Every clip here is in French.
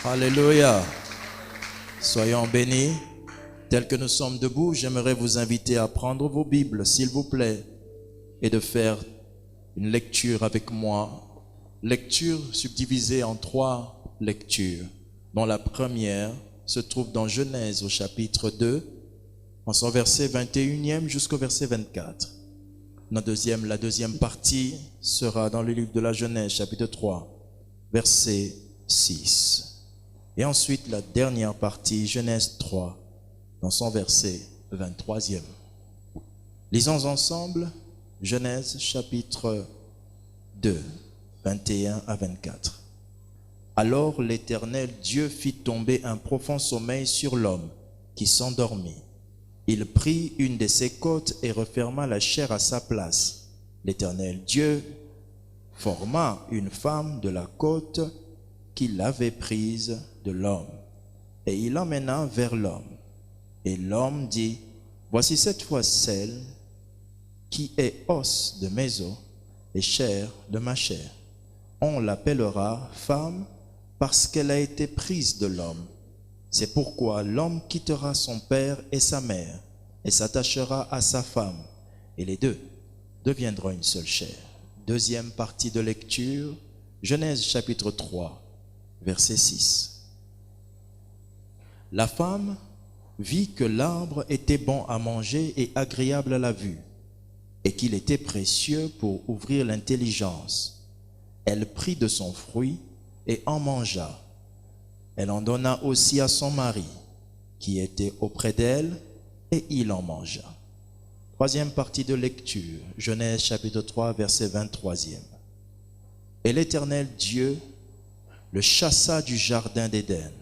Alléluia. Soyons bénis. Tel que nous sommes debout, j'aimerais vous inviter à prendre vos Bibles, s'il vous plaît, et de faire une lecture avec moi. Lecture subdivisée en 3 lectures, dont la première se trouve dans Genèse au chapitre 2, en son verset 21e jusqu'au verset 24. La deuxième partie sera dans le livre de la Genèse, chapitre 3, verset 6. Et ensuite, la dernière partie, Genèse 3, dans son verset 23e. Lisons ensemble Genèse chapitre 2, 21 à 24. Alors l'Éternel Dieu fit tomber un profond sommeil sur l'homme qui s'endormit. Il prit une de ses côtes et referma la chair à sa place. L'Éternel Dieu forma une femme de la côte qu'il avait prise de l'homme, et il l'emmena vers l'homme. Et l'homme dit, voici cette fois celle qui est os de mes os et chair de ma chair. On l'appellera femme parce qu'elle a été prise de l'homme. C'est pourquoi l'homme quittera son père et sa mère et s'attachera à sa femme, et les deux deviendront une seule chair. Deuxième partie de lecture, Genèse chapitre 3, verset 6. La femme vit que l'arbre était bon à manger et agréable à la vue, et qu'il était précieux pour ouvrir l'intelligence. Elle prit de son fruit et en mangea. Elle en donna aussi à son mari, qui était auprès d'elle, et il en mangea. Troisième partie de lecture, Genèse chapitre 3, verset 23e. Et l'Éternel Dieu le chassa du jardin d'Éden,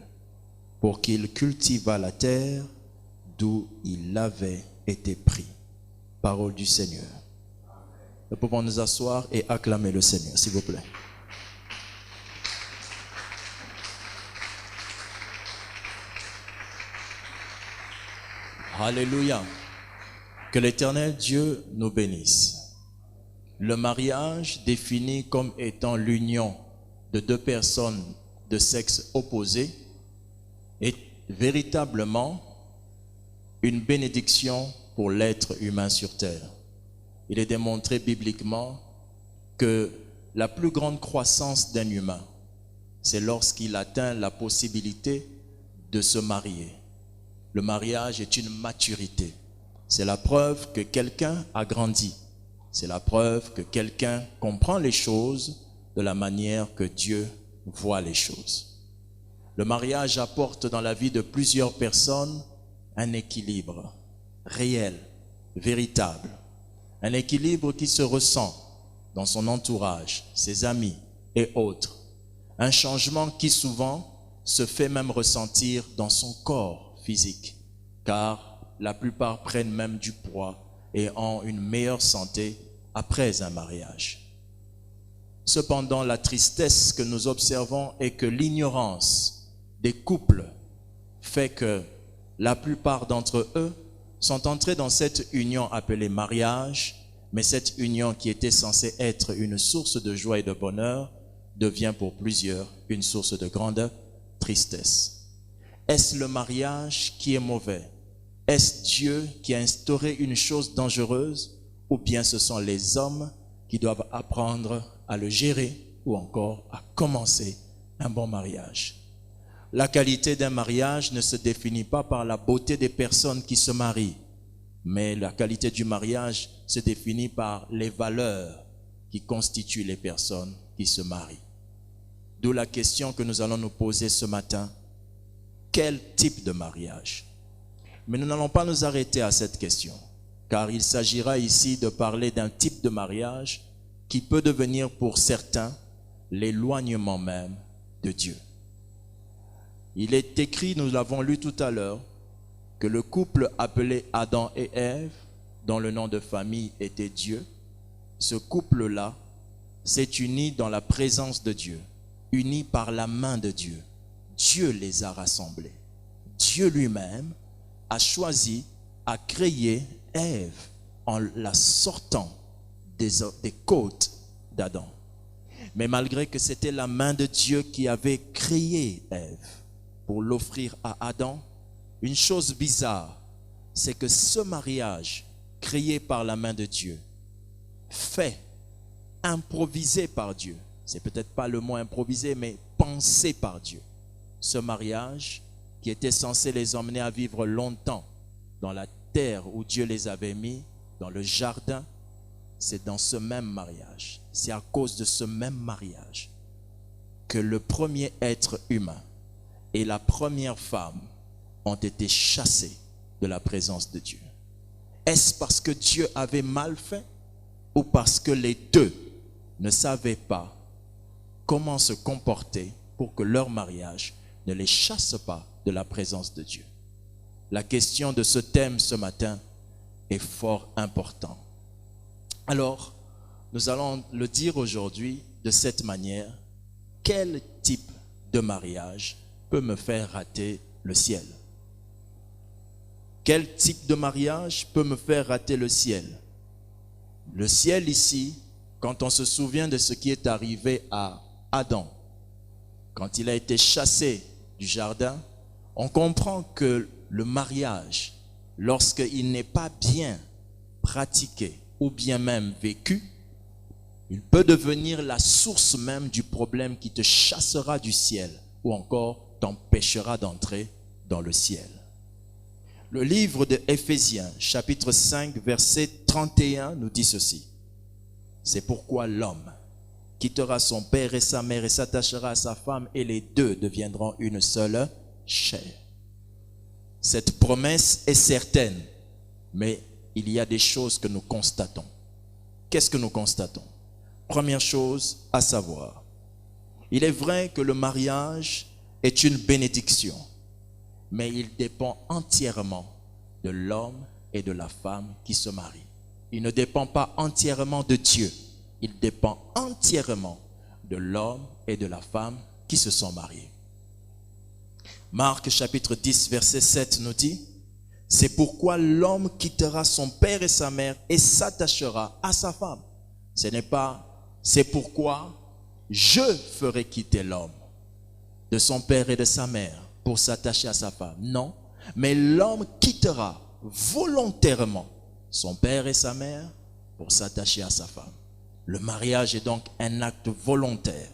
pour qu'il cultivât la terre d'où il avait été pris. Parole du Seigneur. Nous pouvons nous asseoir et acclamer le Seigneur, s'il vous plaît. Alléluia. Que l'Éternel Dieu nous bénisse. Le mariage, défini comme étant l'union de deux personnes de sexe opposé, est véritablement une bénédiction pour l'être humain sur terre. Il est démontré bibliquement que la plus grande croissance d'un humain, c'est lorsqu'il atteint la possibilité de se marier. Le mariage est une maturité. C'est la preuve que quelqu'un a grandi. C'est la preuve que quelqu'un comprend les choses de la manière que Dieu voit les choses. Le mariage apporte dans la vie de plusieurs personnes un équilibre réel, véritable. Un équilibre qui se ressent dans son entourage, ses amis et autres. Un changement qui souvent se fait même ressentir dans son corps physique, car la plupart prennent même du poids et ont une meilleure santé après un mariage. Cependant, la tristesse que nous observons est que l'ignorance des couples fait que la plupart d'entre eux sont entrés dans cette union appelée mariage, mais cette union qui était censée être une source de joie et de bonheur devient pour plusieurs une source de grande tristesse. Est-ce le mariage qui est mauvais? Est-ce Dieu qui a instauré une chose dangereuse? Ou bien ce sont les hommes qui doivent apprendre à le gérer ou encore à commencer un bon mariage? La qualité d'un mariage ne se définit pas par la beauté des personnes qui se marient, mais la qualité du mariage se définit par les valeurs qui constituent les personnes qui se marient. D'où la question que nous allons nous poser ce matin. Quel type de mariage? Mais nous n'allons pas nous arrêter à cette question, car il s'agira ici de parler d'un type de mariage qui peut devenir pour certains l'éloignement même de Dieu. Il est écrit, nous l'avons lu tout à l'heure, que le couple appelé Adam et Ève, dont le nom de famille était Dieu, ce couple-là s'est uni dans la présence de Dieu, uni par la main de Dieu. Dieu les a rassemblés. Dieu lui-même a choisi, a créé Ève en la sortant des côtes d'Adam. Mais malgré que c'était la main de Dieu qui avait créé Ève pour l'offrir à Adam, une chose bizarre, c'est que ce mariage créé par la main de Dieu, fait, improvisé par Dieu, c'est peut-être pas le mot improvisé, mais pensé par Dieu. Ce mariage qui était censé les emmener à vivre longtemps dans la terre où Dieu les avait mis, dans le jardin, c'est dans ce même mariage, c'est à cause de ce même mariage que le premier être humain et la première femme ont été chassés de la présence de Dieu. Est-ce parce que Dieu avait mal fait ou parce que les deux ne savaient pas comment se comporter pour que leur mariage ne les chasse pas de la présence de Dieu? La question de ce thème ce matin est fort importante. Alors, nous allons le dire aujourd'hui de cette manière. Quel type de mariage peut me faire rater le ciel? Quel type de mariage peut me faire rater le ciel? Le ciel ici, quand on se souvient de ce qui est arrivé à Adam, quand il a été chassé du jardin, on comprend que le mariage, lorsqu'il n'est pas bien pratiqué ou bien même vécu, il peut devenir la source même du problème qui te chassera du ciel ou encore t'empêchera d'entrer dans le ciel. Le livre de Éphésiens, chapitre 5, verset 31, nous dit ceci. C'est pourquoi l'homme quittera son père et sa mère et s'attachera à sa femme et les deux deviendront une seule chair. Cette promesse est certaine, mais il y a des choses que nous constatons. Qu'est-ce que nous constatons? Première chose à savoir, il est vrai que le mariage est une bénédiction, mais il dépend entièrement de l'homme et de la femme qui se marient. Il ne dépend pas entièrement de Dieu, il dépend entièrement de l'homme et de la femme qui se sont mariés. Marc chapitre 10 verset 7 nous dit, c'est pourquoi l'homme quittera son père et sa mère et s'attachera à sa femme. Ce n'est pas c'est pourquoi je ferai quitter l'homme de son père et de sa mère pour s'attacher à sa femme. Non, mais l'homme quittera volontairement son père et sa mère pour s'attacher à sa femme. Le mariage est donc un acte volontaire.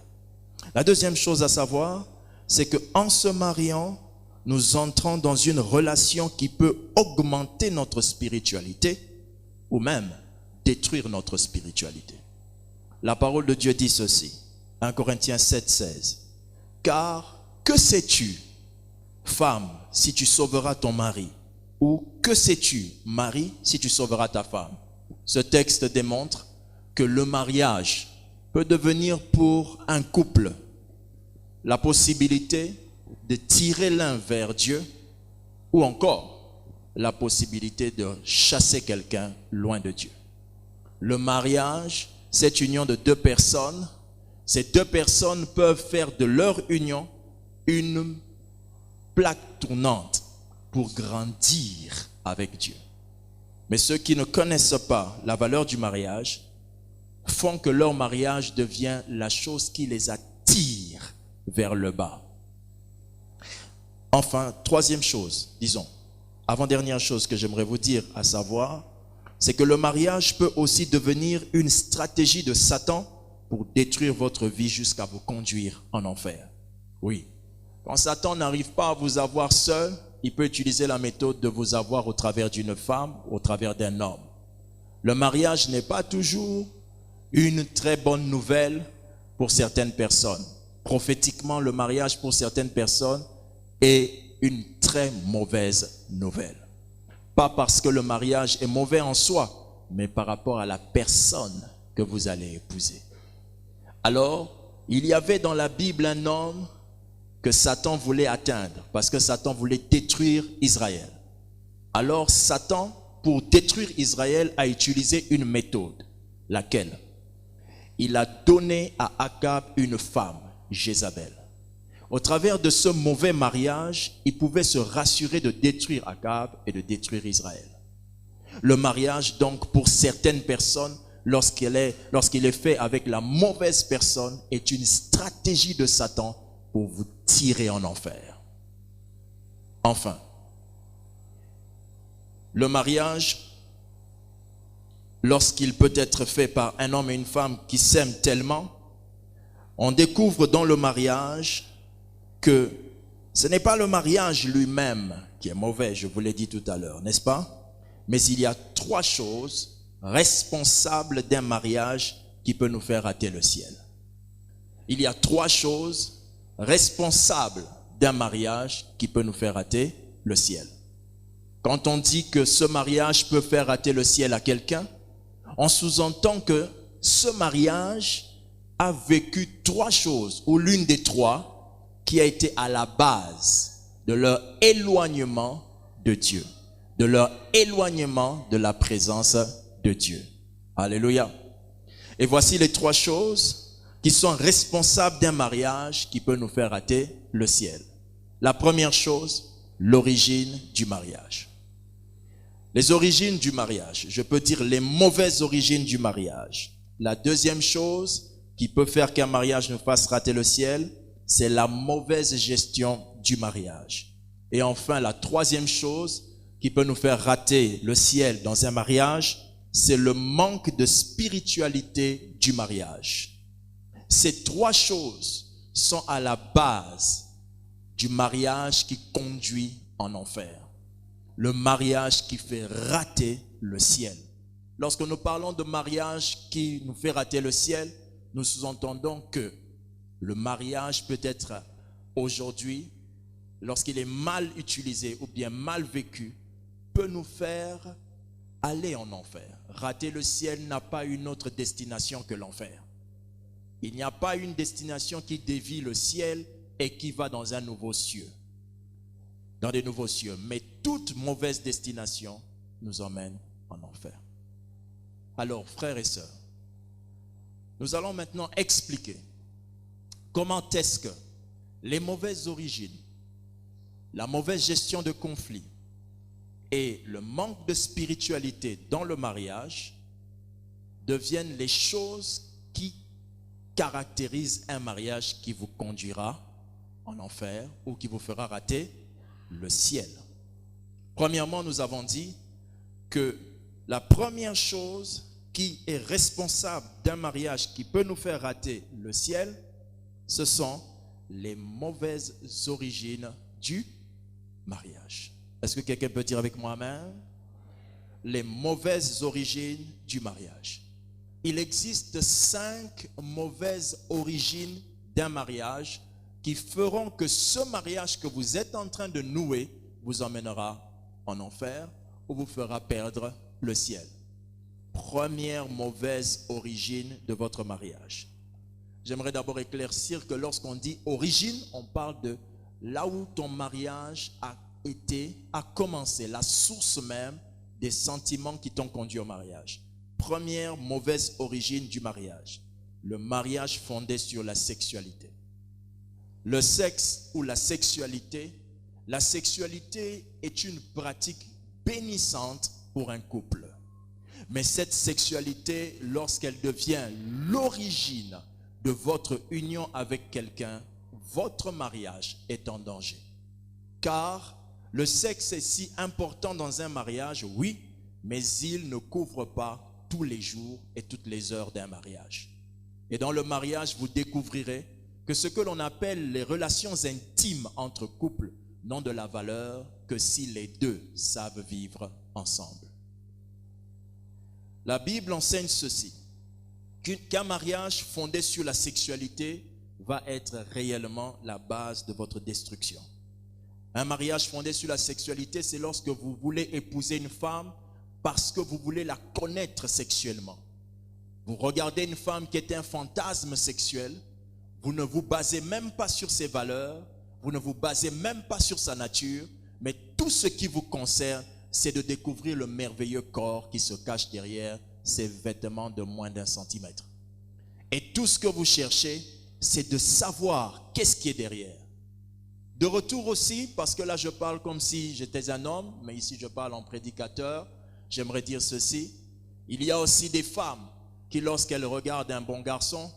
La deuxième chose à savoir, c'est qu'en se mariant, nous entrons dans une relation qui peut augmenter notre spiritualité ou même détruire notre spiritualité. La parole de Dieu dit ceci, 1 Corinthiens 7, 16. Car que sais-tu, femme, si tu sauveras ton mari? Ou que sais-tu, mari, si tu sauveras ta femme? Ce texte démontre que le mariage peut devenir pour un couple la possibilité de tirer l'un vers Dieu ou encore la possibilité de chasser quelqu'un loin de Dieu. Le mariage, cette union de deux personnes, ces deux personnes peuvent faire de leur union une plaque tournante pour grandir avec Dieu. Mais ceux qui ne connaissent pas la valeur du mariage font que leur mariage devient la chose qui les attire vers le bas. Enfin, troisième chose, disons, avant-dernière chose que j'aimerais vous dire, à savoir, c'est que le mariage peut aussi devenir une stratégie de Satan pour détruire votre vie jusqu'à vous conduire en enfer. Oui, quand Satan n'arrive pas à vous avoir seul, il peut utiliser la méthode de vous avoir au travers d'une femme, au travers d'un homme. Le mariage n'est pas toujours une très bonne nouvelle pour certaines personnes. Prophétiquement, le mariage pour certaines personnes est une très mauvaise nouvelle. Pas parce que le mariage est mauvais en soi, mais par rapport à la personne que vous allez épouser. Alors, il y avait dans la Bible un homme que Satan voulait atteindre, parce que Satan voulait détruire Israël. Alors Satan, pour détruire Israël, a utilisé une méthode. Laquelle? Il a donné à Akab une femme, Jézabel. Au travers de ce mauvais mariage, il pouvait se rassurer de détruire Akab et de détruire Israël. Le mariage, donc, pour certaines personnes, lorsqu'il est fait avec la mauvaise personne, est une stratégie de Satan pour vous tirer en enfer. Enfin, le mariage, lorsqu'il peut être fait par un homme et une femme qui s'aiment tellement, on découvre dans le mariage que ce n'est pas le mariage lui-même qui est mauvais, je vous l'ai dit tout à l'heure, n'est-ce pas? Mais il y a 3 choses responsables d'un mariage qui peut nous faire rater le ciel. Il y a 3 choses responsables d'un mariage qui peut nous faire rater le ciel. Quand on dit que ce mariage peut faire rater le ciel à quelqu'un, on sous-entend que ce mariage a vécu 3 choses, ou l'une des 3, qui a été à la base de leur éloignement de Dieu, de leur éloignement de la présence de Dieu. Alléluia. Et voici les 3 choses qui sont responsables d'un mariage qui peut nous faire rater le ciel. La première chose, l'origine du mariage. Les origines du mariage, je peux dire les mauvaises origines du mariage. La deuxième chose qui peut faire qu'un mariage nous fasse rater le ciel, c'est la mauvaise gestion du mariage. Et enfin, la troisième chose qui peut nous faire rater le ciel dans un mariage, c'est le manque de spiritualité du mariage. Ces 3 choses sont à la base du mariage qui conduit en enfer. Le mariage qui fait rater le ciel. Lorsque nous parlons de mariage qui nous fait rater le ciel, nous sous-entendons que le mariage peut être aujourd'hui, lorsqu'il est mal utilisé ou bien mal vécu, peut nous faire aller en enfer. Rater le ciel n'a pas une autre destination que l'enfer. Il n'y a pas une destination qui dévie le ciel et qui va dans un nouveau cieux. Dans des nouveaux cieux. Mais toute mauvaise destination nous emmène en enfer. Alors, frères et sœurs, nous allons maintenant expliquer comment est-ce que les mauvaises origines, la mauvaise gestion de conflits et le manque de spiritualité dans le mariage deviennent les choses qui caractérisent un mariage qui vous conduira en enfer ou qui vous fera rater le ciel. Premièrement, nous avons dit que la première chose qui est responsable d'un mariage qui peut nous faire rater le ciel, ce sont les mauvaises origines du mariage. Est-ce que quelqu'un peut dire avec moi amen? Les mauvaises origines du mariage. Il existe 5 mauvaises origines d'un mariage qui feront que ce mariage que vous êtes en train de nouer vous emmènera en enfer ou vous fera perdre le ciel. Première mauvaise origine de votre mariage. J'aimerais d'abord éclaircir que lorsqu'on dit origine, on parle de là où ton mariage a commencé, la source même des sentiments qui t'ont conduit au mariage. Première mauvaise origine du mariage, le mariage fondé sur la sexualité. Le sexe ou la sexualité est une pratique bénissante pour un couple. Mais cette sexualité, lorsqu'elle devient l'origine de votre union avec quelqu'un, votre mariage est en danger. Car le sexe est si important dans un mariage, oui, mais il ne couvre pas tous les jours et toutes les heures d'un mariage. Et dans le mariage, vous découvrirez que ce que l'on appelle les relations intimes entre couples n'ont de la valeur que si les deux savent vivre ensemble. La Bible enseigne ceci, qu'un mariage fondé sur la sexualité va être réellement la base de votre destruction. Un mariage fondé sur la sexualité, c'est lorsque vous voulez épouser une femme parce que vous voulez la connaître sexuellement. Vous regardez une femme qui est un fantasme sexuel, vous ne vous basez même pas sur ses valeurs, vous ne vous basez même pas sur sa nature, mais tout ce qui vous concerne, c'est de découvrir le merveilleux corps qui se cache derrière ces vêtements de moins d'1 centimètre. Et tout ce que vous cherchez, c'est de savoir qu'est-ce qui est derrière. De retour aussi, parce que là je parle comme si j'étais un homme, mais ici je parle en prédicateur, j'aimerais dire ceci. Il y a aussi des femmes qui, lorsqu'elle regarde un bon garçon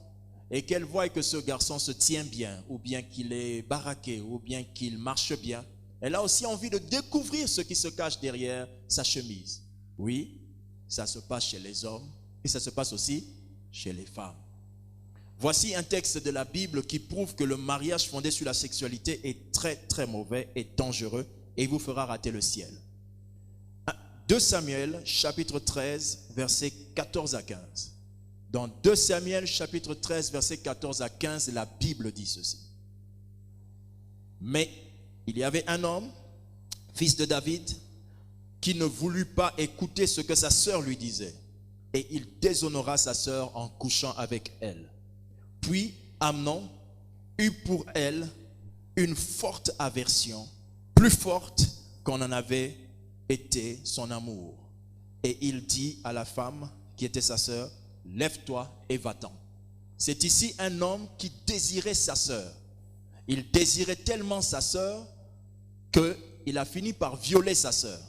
et qu'elle voit que ce garçon se tient bien, ou bien qu'il est baraqué, ou bien qu'il marche bien, elle a aussi envie de découvrir ce qui se cache derrière sa chemise. Oui, ça se passe chez les hommes et ça se passe aussi chez les femmes. Voici un texte de la Bible qui prouve que le mariage fondé sur la sexualité est très très mauvais et dangereux et vous fera rater le ciel. 2 Samuel chapitre 13 versets 14 à 15. Dans 2 Samuel chapitre 13 versets 14 à 15, la Bible dit ceci. Mais il y avait un homme, fils de David, qui ne voulut pas écouter ce que sa sœur lui disait. Et il déshonora sa sœur en couchant avec elle. Puis Amnon eut pour elle une forte aversion, plus forte qu'en en avait été son amour. Et il dit à la femme qui était sa sœur, lève-toi et va-t'en. C'est ici un homme qui désirait sa sœur. Il désirait tellement sa sœur qu'il a fini par violer sa sœur.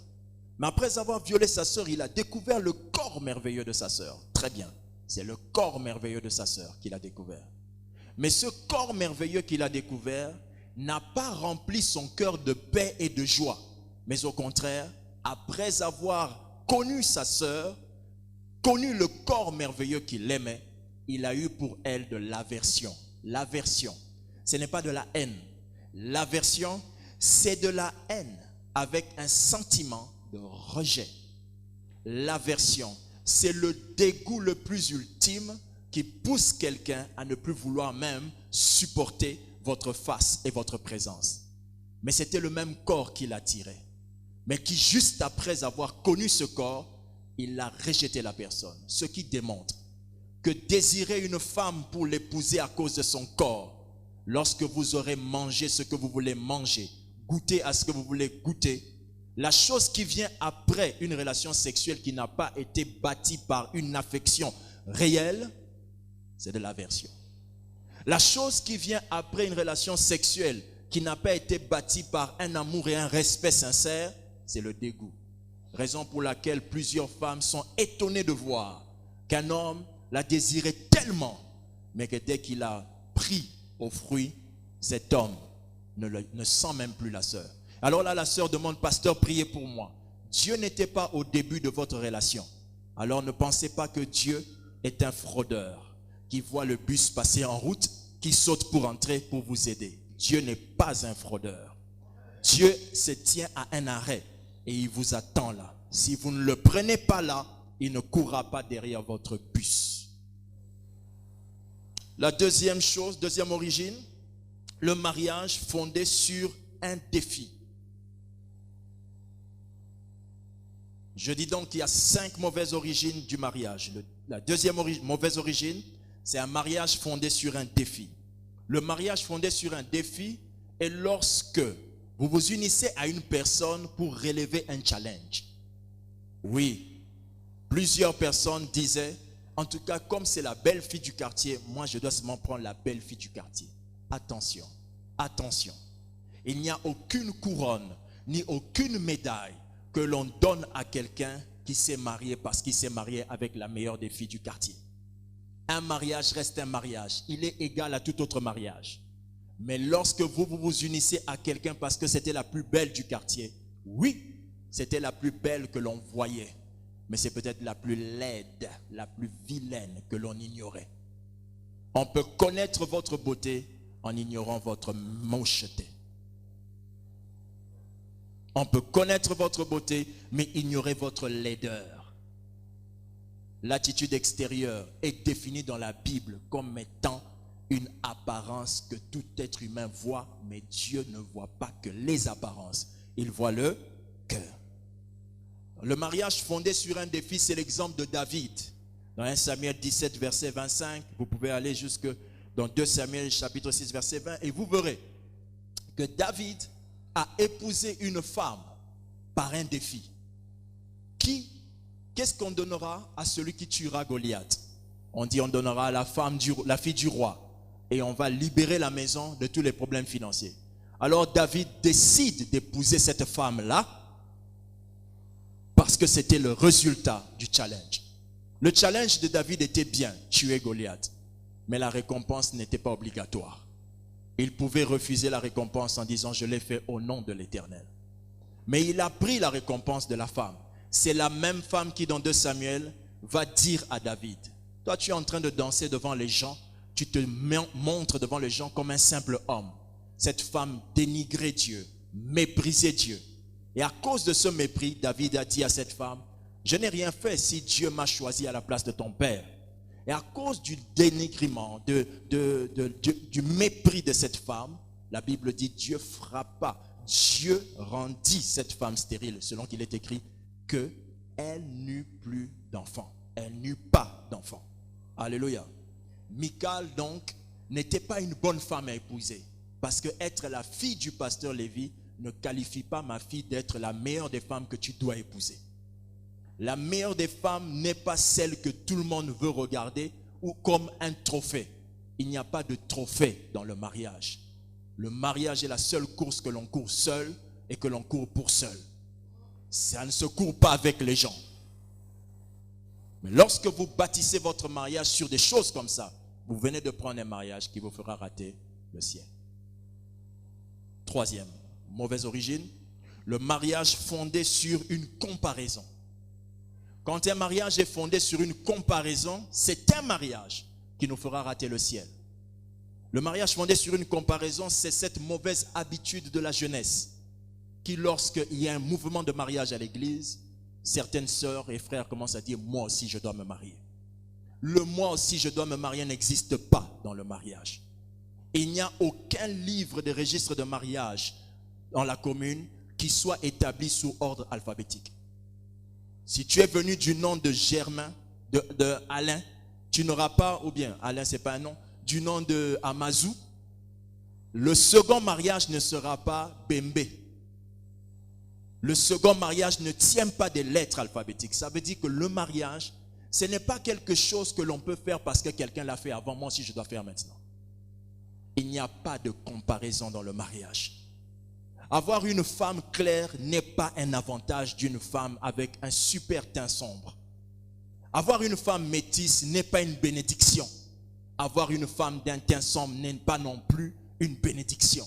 Mais après avoir violé sa sœur, il a découvert le corps merveilleux de sa sœur. Très bien, c'est le corps merveilleux de sa sœur qu'il a découvert. Mais ce corps merveilleux qu'il a découvert n'a pas rempli son cœur de paix et de joie. Mais au contraire, après avoir connu sa sœur, connu le corps merveilleux qu'il aimait, il a eu pour elle de l'aversion. L'aversion, ce n'est pas de la haine. L'aversion, c'est de la haine avec un sentiment de rejet. L'aversion, c'est le dégoût le plus ultime qui pousse quelqu'un à ne plus vouloir même supporter votre face et votre présence. Mais c'était le même corps qui l'attirait. Mais qui, juste après avoir connu ce corps, il a rejeté la personne. Ce qui démontre que désirer une femme pour l'épouser à cause de son corps, lorsque vous aurez mangé ce que vous voulez manger, goûté à ce que vous voulez goûter, la chose qui vient après une relation sexuelle qui n'a pas été bâtie par une affection réelle, c'est de l'aversion. La chose qui vient après une relation sexuelle qui n'a pas été bâtie par un amour et un respect sincère, c'est le dégoût. Raison pour laquelle plusieurs femmes sont étonnées de voir qu'un homme la désirait tellement, mais que dès qu'il a pris au fruit, cet homme ne sent même plus la sœur. Alors là, la sœur demande, pasteur, priez pour moi. Dieu n'était pas au début de votre relation. Alors ne pensez pas que Dieu est un fraudeur qui voit le bus passer en route, qui saute pour entrer pour vous aider. Dieu n'est pas un fraudeur. Dieu se tient à un arrêt et il vous attend là. Si vous ne le prenez pas là, il ne courra pas derrière votre bus. La deuxième chose, deuxième origine, le mariage fondé sur un défi. Je dis donc qu'il y a 5 mauvaises origines du mariage. La deuxième mauvaise origine, c'est un mariage fondé sur un défi. Le mariage fondé sur un défi est lorsque vous vous unissez à une personne pour relever un challenge. Oui, plusieurs personnes disaient, en tout cas, comme c'est la belle fille du quartier, moi je dois seulement prendre la belle fille du quartier. Attention, attention. Il n'y a aucune couronne, ni aucune médaille que l'on donne à quelqu'un qui s'est marié parce qu'il s'est marié avec la meilleure des filles du quartier. Un mariage reste un mariage. Il est égal à tout autre mariage. Mais lorsque vous vous unissez à quelqu'un parce que c'était la plus belle du quartier, oui, c'était la plus belle que l'on voyait. Mais c'est peut-être la plus laide, la plus vilaine que l'on ignorait. On peut connaître votre beauté en ignorant votre mocheté. On peut connaître votre beauté, mais ignorer votre laideur. L'attitude extérieure est définie dans la Bible comme étant une apparence que tout être humain voit, mais Dieu ne voit pas que les apparences. Il voit le cœur. Le mariage fondé sur un défi, c'est l'exemple de David. Dans 1 Samuel 17, verset 25, vous pouvez aller jusque dans 2 Samuel chapitre 6, verset 20, et vous verrez que David a épousé une femme par un défi. Qu'est-ce qu'on donnera à celui qui tuera Goliath? On dit on donnera à la fille du roi et on va libérer la maison de tous les problèmes financiers. Alors David décide d'épouser cette femme-là parce que c'était le résultat du challenge. Le challenge de David était bien, tuer Goliath. Mais la récompense n'était pas obligatoire. Il pouvait refuser la récompense en disant, je l'ai fait au nom de l'Éternel. Mais il a pris la récompense de la femme. C'est la même femme qui, dans 2 Samuel, va dire à David, toi tu es en train de danser devant les gens, tu te montres devant les gens comme un simple homme. Cette femme dénigrait Dieu, méprisait Dieu. Et à cause de ce mépris, David a dit à cette femme, je n'ai rien fait si Dieu m'a choisi à la place de ton père. Et à cause du dénigrement, du mépris de cette femme, la Bible dit Dieu frappa, Dieu rendit cette femme stérile, selon qu'il est écrit qu'elle n'eut plus d'enfant. Elle n'eut pas d'enfant. Alléluia. Michal donc n'était pas une bonne femme à épouser, parce que être la fille du pasteur Lévi ne qualifie pas ma fille d'être la meilleure des femmes que tu dois épouser. La meilleure des femmes n'est pas celle que tout le monde veut regarder ou comme un trophée. Il n'y a pas de trophée dans le mariage. Le mariage est la seule course que l'on court seul et que l'on court pour seul. Ça ne se court pas avec les gens. Mais lorsque vous bâtissez votre mariage sur des choses comme ça, vous venez de prendre un mariage qui vous fera rater le ciel. 3e, mauvaise origine, le mariage fondé sur une comparaison. Quand un mariage est fondé sur une comparaison, c'est un mariage qui nous fera rater le ciel. Le mariage fondé sur une comparaison, c'est cette mauvaise habitude de la jeunesse qui, lorsqu'il y a un mouvement de mariage à l'église, certaines sœurs et frères commencent à dire « moi aussi je dois me marier ». Le « moi aussi je dois me marier » n'existe pas dans le mariage. Il n'y a aucun livre de registre de mariage dans la commune qui soit établi sous ordre alphabétique. Si tu es venu du nom de Germain, de Alain, tu n'auras pas, ou bien Alain c'est pas un nom, du nom de Amazou, le second mariage ne sera pas Bembe. Le second mariage ne tient pas des lettres alphabétiques. Ça veut dire que le mariage, ce n'est pas quelque chose que l'on peut faire parce que quelqu'un l'a fait avant, moi aussi je dois faire maintenant. Il n'y a pas de comparaison dans le mariage. Avoir une femme claire n'est pas un avantage d'une femme avec un super teint sombre. Avoir une femme métisse n'est pas une bénédiction. Avoir une femme d'un teint sombre n'est pas non plus une bénédiction.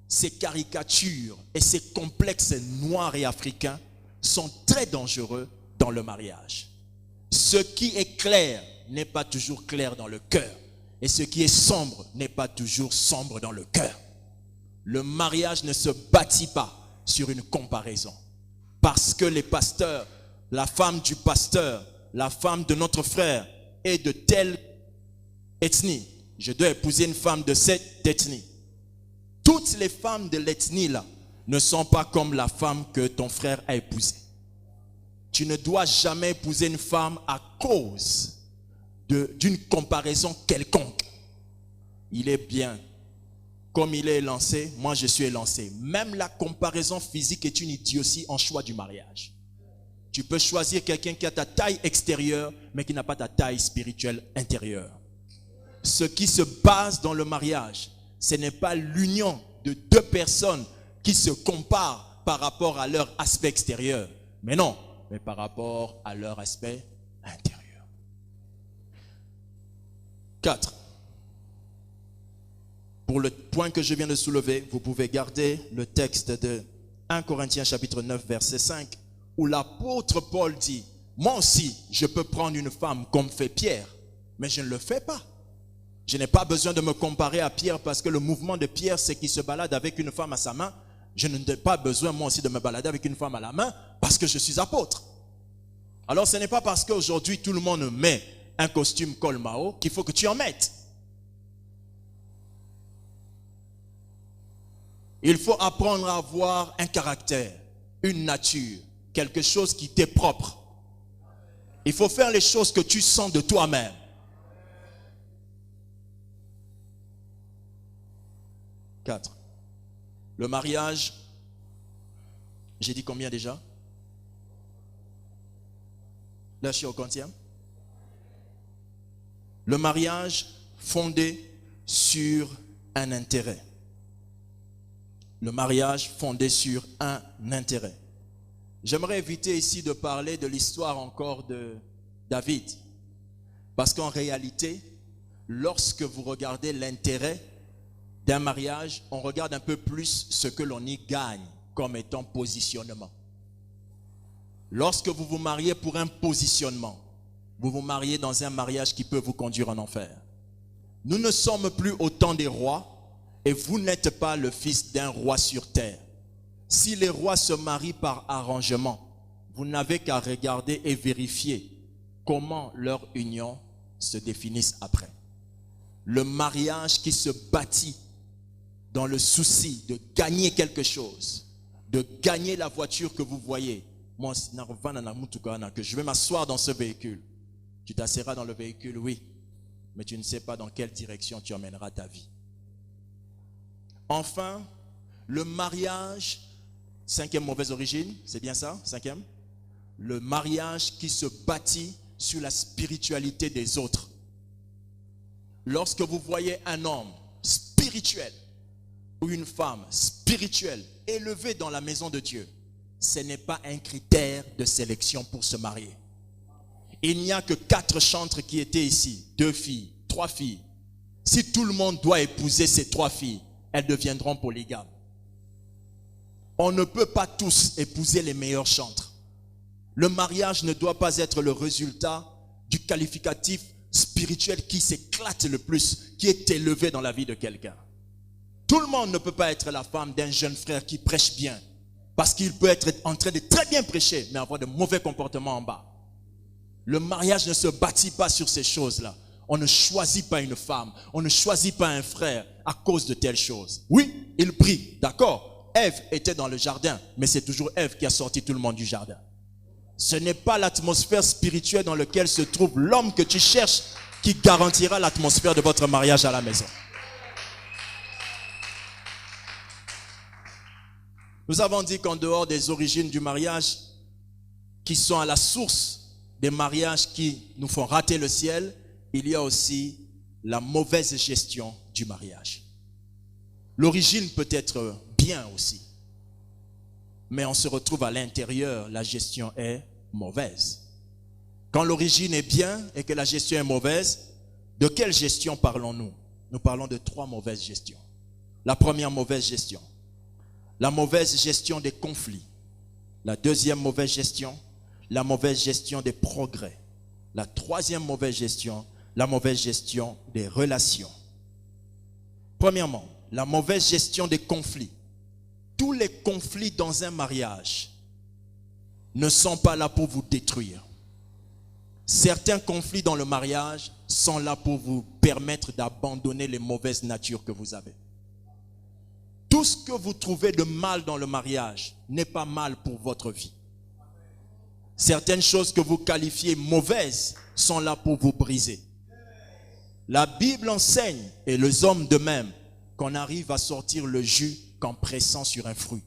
Ces caricatures et ces complexes noirs et africains sont très dangereux dans le mariage. Ce qui est clair n'est pas toujours clair dans le cœur. Et ce qui est sombre n'est pas toujours sombre dans le cœur. Le mariage ne se bâtit pas sur une comparaison. Parce que les pasteurs, la femme du pasteur, la femme de notre frère est de telle ethnie. Je dois épouser une femme de cette ethnie. Toutes les femmes de l'ethnie là ne sont pas comme la femme que ton frère a épousée. Tu ne dois jamais épouser une femme à cause d'une comparaison quelconque. Il est bien. Comme il est élancé, moi je suis élancé. Même la comparaison physique est une idiotie en choix du mariage. Tu peux choisir quelqu'un qui a ta taille extérieure, mais qui n'a pas ta taille spirituelle intérieure. Ce qui se base dans le mariage, ce n'est pas l'union de 2 personnes qui se comparent par rapport à leur aspect extérieur. Mais non, mais par rapport à leur aspect intérieur. 4. Pour le point que je viens de soulever, vous pouvez garder le texte de 1 Corinthiens chapitre 9 verset 5 où l'apôtre Paul dit, moi aussi je peux prendre une femme comme fait Pierre, mais je ne le fais pas. Je n'ai pas besoin de me comparer à Pierre parce que le mouvement de Pierre c'est qu'il se balade avec une femme à sa main. Je n'ai pas besoin moi aussi de me balader avec une femme à la main parce que je suis apôtre. Alors ce n'est pas parce qu'aujourd'hui tout le monde met un costume col Mao qu'il faut que tu en mettes. Il faut apprendre à avoir un caractère, une nature, quelque chose qui t'est propre. Il faut faire les choses que tu sens de toi-même. « 4. Le mariage, j'ai dit combien déjà? Là, je suis au 40e. Le mariage fondé sur un intérêt. Le mariage fondé sur un intérêt. J'aimerais éviter ici de parler de l'histoire encore de David. Parce qu'en réalité, lorsque vous regardez l'intérêt d'un mariage, on regarde un peu plus ce que l'on y gagne comme étant positionnement. Lorsque vous vous mariez pour un positionnement, vous vous mariez dans un mariage qui peut vous conduire en enfer. Nous ne sommes plus au temps des rois et vous n'êtes pas le fils d'un roi sur terre. Si les rois se marient par arrangement, vous n'avez qu'à regarder et vérifier comment leur union se définisse après. Le mariage qui se bâtit dans le souci de gagner quelque chose, de gagner la voiture que vous voyez. Moi, que je vais m'asseoir dans ce véhicule. Tu t'asseoiras dans le véhicule, oui, mais tu ne sais pas dans quelle direction tu emmèneras ta vie. Enfin, le mariage, 5e mauvaise origine, c'est bien ça, 5e? Le mariage qui se bâtit sur la spiritualité des autres. Lorsque vous voyez un homme spirituel ou une femme spirituelle élevée dans la maison de Dieu, ce n'est pas un critère de sélection pour se marier. Il n'y a que 4 chantres qui étaient ici, 2 filles, 3 filles. Si tout le monde doit épouser ces 3 filles, elles deviendront polygames. On ne peut pas tous épouser les meilleurs chantres. Le mariage ne doit pas être le résultat du qualificatif spirituel qui s'éclate le plus, qui est élevé dans la vie de quelqu'un. Tout le monde ne peut pas être la femme d'un jeune frère qui prêche bien, parce qu'il peut être en train de très bien prêcher, mais avoir de mauvais comportements en bas. Le mariage ne se bâtit pas sur ces choses-là. On ne choisit pas une femme, on ne choisit pas un frère à cause de telles choses. Oui, il prie, d'accord. Ève était dans le jardin, mais c'est toujours Ève qui a sorti tout le monde du jardin. Ce n'est pas l'atmosphère spirituelle dans laquelle se trouve l'homme que tu cherches qui garantira l'atmosphère de votre mariage à la maison. Nous avons dit qu'en dehors des origines du mariage, qui sont à la source des mariages qui nous font rater le ciel, il y a aussi la mauvaise gestion du mariage. L'origine peut être bien aussi, mais on se retrouve à l'intérieur, la gestion est mauvaise. Quand l'origine est bien et que la gestion est mauvaise, de quelle gestion parlons-nous? Nous parlons de 3 mauvaises gestions. La première mauvaise gestion, la mauvaise gestion des conflits. La deuxième mauvaise gestion, la mauvaise gestion des progrès. La troisième mauvaise gestion, la mauvaise gestion des relations. Premièrement, la mauvaise gestion des conflits. Tous les conflits dans un mariage ne sont pas là pour vous détruire. Certains conflits dans le mariage sont là pour vous permettre d'abandonner les mauvaises natures que vous avez. Tout ce que vous trouvez de mal dans le mariage n'est pas mal pour votre vie. Certaines choses que vous qualifiez mauvaises sont là pour vous briser. La Bible enseigne, et les hommes de même, qu'on arrive à sortir le jus qu'en pressant sur un fruit.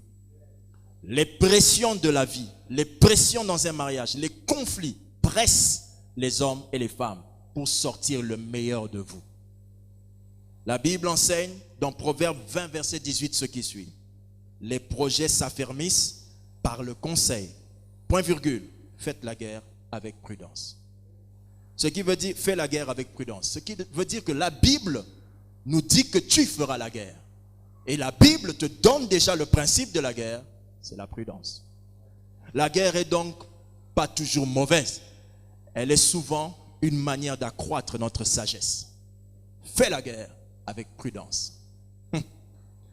Les pressions de la vie, les pressions dans un mariage, les conflits pressent les hommes et les femmes pour sortir le meilleur de vous. La Bible enseigne dans Proverbe 20, verset 18, ce qui suit. Les projets s'affermissent par le conseil. Point virgule. Faites la guerre avec prudence. Ce qui veut dire, fais la guerre avec prudence. Ce qui veut dire que la Bible nous dit que tu feras la guerre. Et la Bible te donne déjà le principe de la guerre, c'est la prudence. La guerre est donc pas toujours mauvaise. Elle est souvent une manière d'accroître notre sagesse. Fais la guerre avec prudence.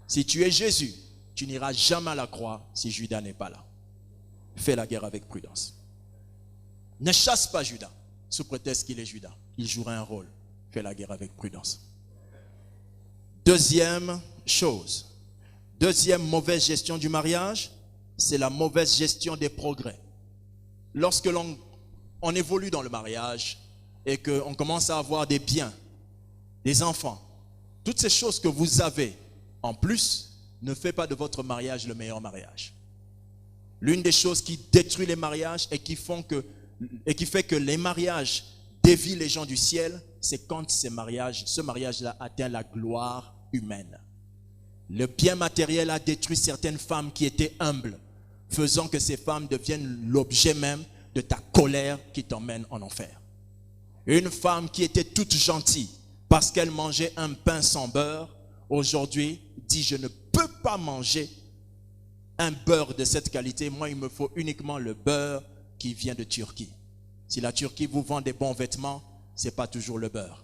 Si tu es Jésus, tu n'iras jamais à la croix si Judas n'est pas là. Fais la guerre avec prudence. Ne chasse pas Judas sous prétexte qu'il est Judas. Il jouera un rôle. Fais la guerre avec prudence. Deuxième chose, deuxième mauvaise gestion du mariage, c'est la mauvaise gestion des progrès. Lorsque on évolue dans le mariage et qu'on commence à avoir des biens, des enfants, toutes ces choses que vous avez en plus ne fait pas de votre mariage le meilleur mariage. L'une des choses qui détruit les mariages et qui fait que les mariages dévient les gens du ciel, c'est quand ce mariage-là atteint la gloire humaine. Le bien matériel a détruit certaines femmes qui étaient humbles, faisant que ces femmes deviennent l'objet même de ta colère qui t'emmène en enfer. Une femme qui était toute gentille parce qu'elle mangeait un pain sans beurre, aujourd'hui dit je ne peux pas manger un beurre de cette qualité. Moi, il me faut uniquement le beurre qui vient de Turquie. Si la Turquie vous vend des bons vêtements, ce n'est pas toujours le beurre.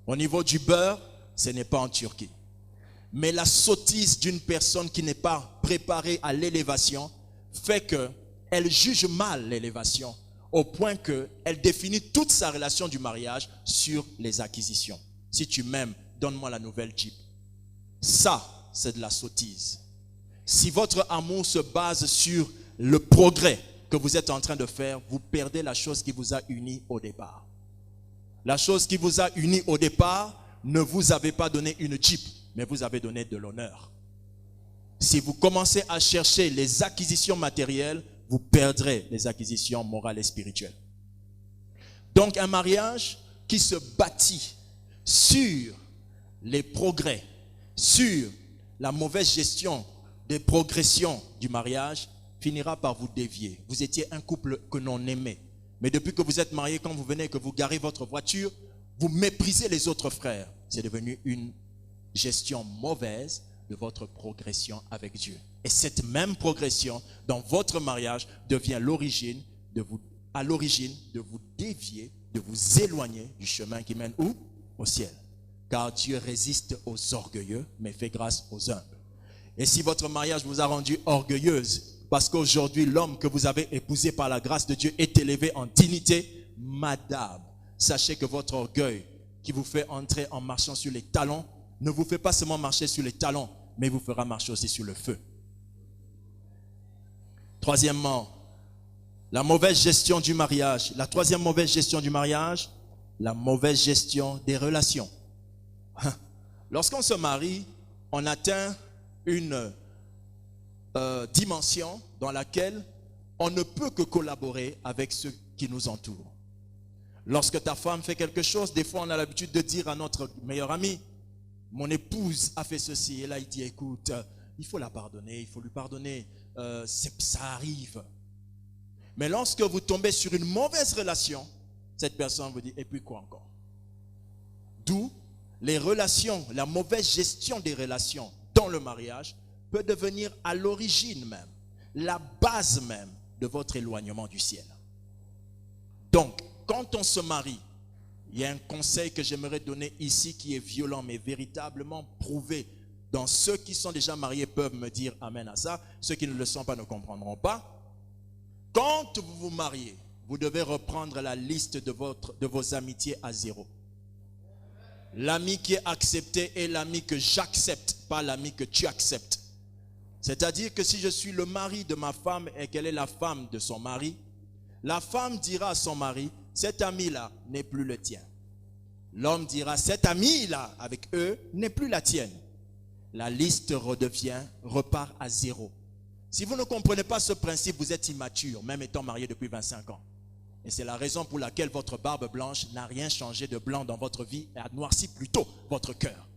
Au niveau du beurre, ce n'est pas en Turquie. Mais la sottise d'une personne qui n'est pas préparée à l'élévation fait qu'elle juge mal l'élévation au point qu'elle définit toute sa relation du mariage sur les acquisitions. Si tu m'aimes, donne-moi la nouvelle Jeep. Ça, c'est de la sottise. Si votre amour se base sur le progrès que vous êtes en train de faire, vous perdez la chose qui vous a unis au départ. La chose qui vous a unis au départ, ne vous avez pas donné une Jeep, mais vous avez donné de l'honneur. Si vous commencez à chercher les acquisitions matérielles, vous perdrez les acquisitions morales et spirituelles. Donc un mariage qui se bâtit sur les progrès, sur la mauvaise gestion des progressions du mariage, finira par vous dévier. Vous étiez un couple que l'on aimait. Mais depuis que vous êtes mariés, quand vous venez et que vous garez votre voiture, vous méprisez les autres frères. C'est devenu une gestion mauvaise de votre progression avec Dieu. Et cette même progression dans votre mariage devient à l'origine de vous dévier, de vous éloigner du chemin qui mène où? Au ciel. Car Dieu résiste aux orgueilleux, mais fait grâce aux humbles. Et si votre mariage vous a rendu orgueilleuse, parce qu'aujourd'hui l'homme que vous avez épousé par la grâce de Dieu est élevé en dignité, madame, sachez que votre orgueil qui vous fait entrer en marchant sur les talons, ne vous fait pas seulement marcher sur les talons, mais vous fera marcher aussi sur le feu. Troisièmement, la mauvaise gestion du mariage. La troisième mauvaise gestion du mariage, la mauvaise gestion des relations. Lorsqu'on se marie, on atteint une dimension dans laquelle on ne peut que collaborer avec ceux qui nous entourent. Lorsque ta femme fait quelque chose, des fois on a l'habitude de dire à notre meilleur ami, mon épouse a fait ceci, et là il dit, écoute, il faut la pardonner, il faut lui pardonner, ça arrive. Mais lorsque vous tombez sur une mauvaise relation, cette personne vous dit, et puis quoi encore? D'où les relations, la mauvaise gestion des relations dans le mariage peut devenir à l'origine même, la base même de votre éloignement du ciel. Donc, quand on se marie, il y a un conseil que j'aimerais donner ici qui est violent, mais véritablement prouvé. Dans ceux qui sont déjà mariés peuvent me dire amen à ça. Ceux qui ne le sont pas ne comprendront pas. Quand vous vous mariez, vous devez reprendre la liste de vos amitiés à zéro. L'ami qui est accepté est l'ami que j'accepte, pas l'ami que tu acceptes. C'est-à-dire que si je suis le mari de ma femme et qu'elle est la femme de son mari, la femme dira à son mari, cet ami-là n'est plus le tien. L'homme dira, cet ami-là avec eux n'est plus la tienne. La liste repart à zéro. Si vous ne comprenez pas ce principe, vous êtes immature, même étant marié depuis 25 ans. Et c'est la raison pour laquelle votre barbe blanche n'a rien changé de blanc dans votre vie et a noirci plutôt votre cœur.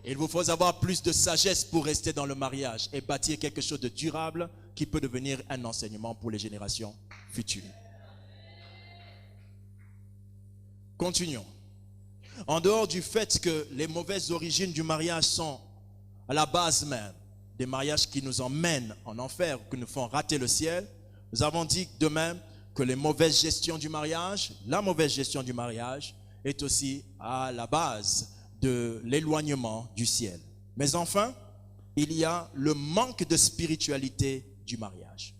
Il vous faut avoir plus de sagesse pour rester dans le mariage et bâtir quelque chose de durable qui peut devenir un enseignement pour les générations futures. Continuons. En dehors du fait que les mauvaises origines du mariage sont à la base même des mariages qui nous emmènent en enfer, qui nous font rater le ciel, nous avons dit de même que les mauvaises gestions du mariage, la mauvaise gestion du mariage est aussi à la base de l'éloignement du ciel. Mais enfin, il y a le manque de spiritualité du mariage.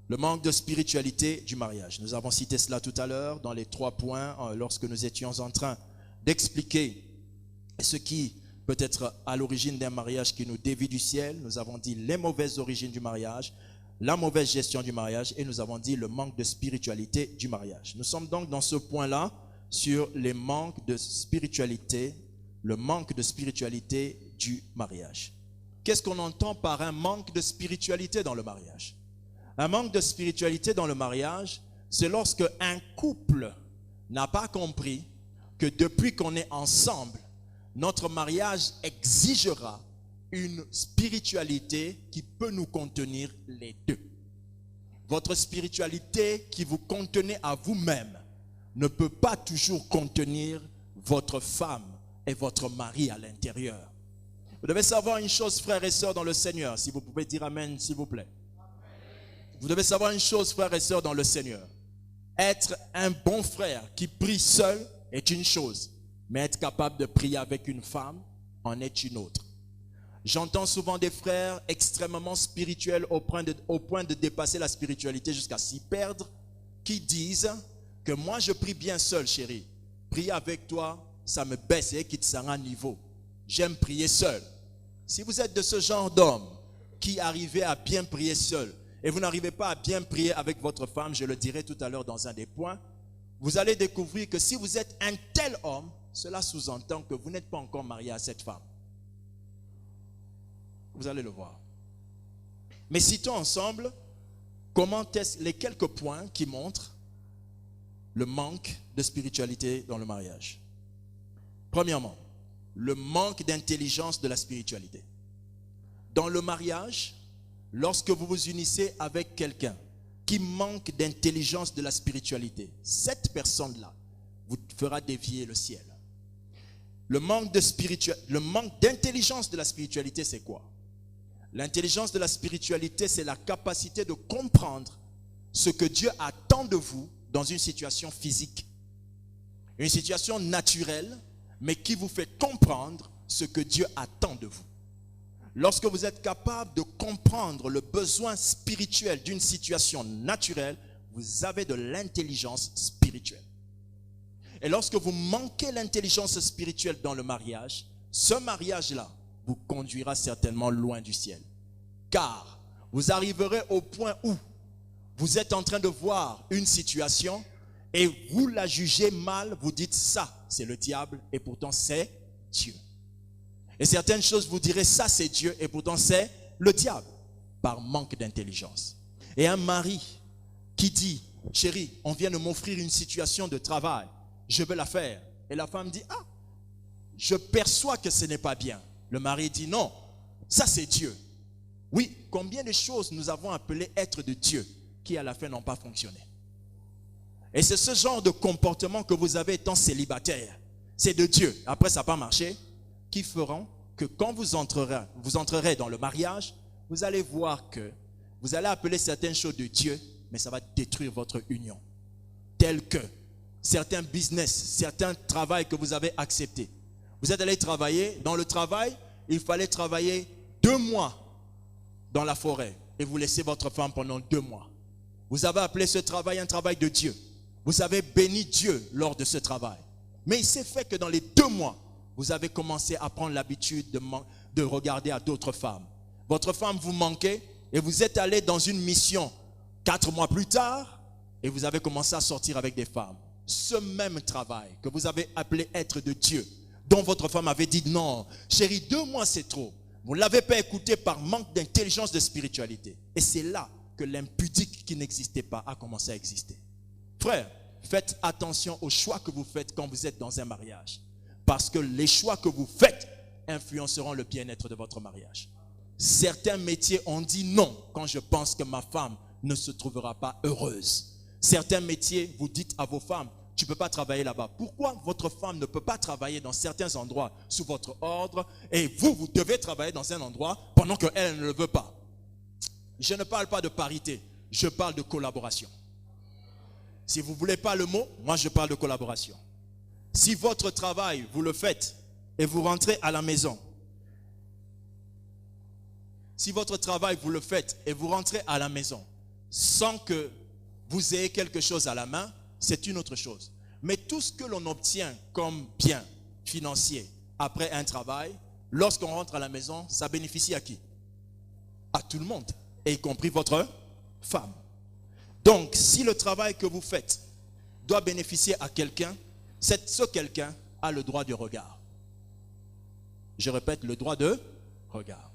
Le manque de spiritualité du mariage. Nous avons cité cela tout à l'heure dans les 3 points lorsque nous étions en train d'expliquer ce qui peut être à l'origine d'un mariage qui nous dévie du ciel. Nous avons dit les mauvaises origines du mariage, la mauvaise gestion du mariage et nous avons dit le manque de spiritualité du mariage. Nous sommes donc dans ce point-là sur les manques de spiritualité, le manque de spiritualité du mariage. Qu'est-ce qu'on entend par un manque de spiritualité dans le mariage? Un manque de spiritualité dans le mariage, c'est lorsque un couple n'a pas compris que depuis qu'on est ensemble, notre mariage exigera une spiritualité qui peut nous contenir les deux. Votre spiritualité qui vous contenait à vous-même ne peut pas toujours contenir votre femme et votre mari à l'intérieur. Vous devez savoir une chose, frères et sœurs dans le Seigneur, si vous pouvez dire amen, s'il vous plaît. Vous devez savoir une chose, frères et sœurs dans le Seigneur. Être un bon frère qui prie seul est une chose, mais être capable de prier avec une femme en est une autre. J'entends souvent des frères extrêmement spirituels au point de dépasser la spiritualité jusqu'à s'y perdre, qui disent que moi je prie bien seul, chérie. Prier avec toi, ça me baisse et qui te sera à niveau. J'aime prier seul. Si vous êtes de ce genre d'homme qui arrivez à bien prier seul et vous n'arrivez pas à bien prier avec votre femme, je le dirai tout à l'heure dans un des points, vous allez découvrir que si vous êtes un tel homme, cela sous-entend que vous n'êtes pas encore marié à cette femme. Vous allez le voir. Mais citons ensemble les quelques points qui montrent le manque de spiritualité dans le mariage. Premièrement, le manque d'intelligence de la spiritualité. Dans le mariage, lorsque vous vous unissez avec quelqu'un qui manque d'intelligence de la spiritualité, cette personne-là vous fera dévier le ciel. Le manque d'intelligence de la spiritualité, c'est quoi? L'intelligence de la spiritualité, c'est la capacité de comprendre ce que Dieu attend de vous dans une situation physique. Une situation naturelle, mais qui vous fait comprendre ce que Dieu attend de vous. Lorsque vous êtes capable de comprendre le besoin spirituel d'une situation naturelle, vous avez de l'intelligence spirituelle. Et lorsque vous manquez l'intelligence spirituelle dans le mariage, ce mariage-là vous conduira certainement loin du ciel. Car vous arriverez au point où vous êtes en train de voir une situation et vous la jugez mal, vous dites ça, c'est le diable et pourtant c'est Dieu. Et certaines choses vous direz ça c'est Dieu et pourtant c'est le diable par manque d'intelligence. Et un mari qui dit, chérie, on vient de m'offrir une situation de travail, je veux la faire. Et la femme dit, ah, je perçois que ce n'est pas bien. Le mari dit non, ça c'est Dieu. Oui, combien de choses nous avons appelées être de Dieu qui à la fin n'ont pas fonctionné. Et c'est ce genre de comportement que vous avez étant célibataire. C'est de Dieu. Après ça n'a pas marché. Qui feront que quand vous entrerez dans le mariage, vous allez voir que vous allez appeler certaines choses de Dieu, mais ça va détruire votre union. Tel que certains business, certains travails que vous avez acceptés. Vous êtes allé travailler, dans le travail, il fallait travailler 2 mois dans la forêt et vous laissez votre femme pendant 2 mois. Vous avez appelé ce travail un travail de Dieu. Vous avez béni Dieu lors de ce travail. Mais il s'est fait que dans les 2 mois, vous avez commencé à prendre l'habitude de regarder à d'autres femmes. Votre femme vous manquait et vous êtes allé dans une mission 4 mois plus tard et vous avez commencé à sortir avec des femmes. Ce même travail que vous avez appelé être de Dieu, dont votre femme avait dit non, chérie, 2 mois c'est trop. Vous ne l'avez pas écouté par manque d'intelligence de spiritualité. Et c'est là que l'impudique qui n'existait pas a commencé à exister. Frère, faites attention aux choix que vous faites quand vous êtes dans un mariage. Parce que les choix que vous faites influenceront le bien-être de votre mariage. Certains métiers ont dit non quand je pense que ma femme ne se trouvera pas heureuse. Certains métiers, vous dites à vos femmes, tu ne peux pas travailler là-bas. Pourquoi votre femme ne peut pas travailler dans certains endroits sous votre ordre et vous devez travailler dans un endroit pendant qu'elle ne le veut pas? Je ne parle pas de parité, je parle de collaboration. Si vous ne voulez pas le mot, moi je parle de collaboration. Si votre travail, vous le faites et vous rentrez à la maison, si votre travail, vous le faites et vous rentrez à la maison sans que vous ayez quelque chose à la main, c'est une autre chose. Mais tout ce que l'on obtient comme bien financier après un travail, lorsqu'on rentre à la maison, ça bénéficie à qui? À tout le monde, et y compris votre femme. Donc, si le travail que vous faites doit bénéficier à quelqu'un, ce quelqu'un a le droit de regard. Je répète, le droit de regard.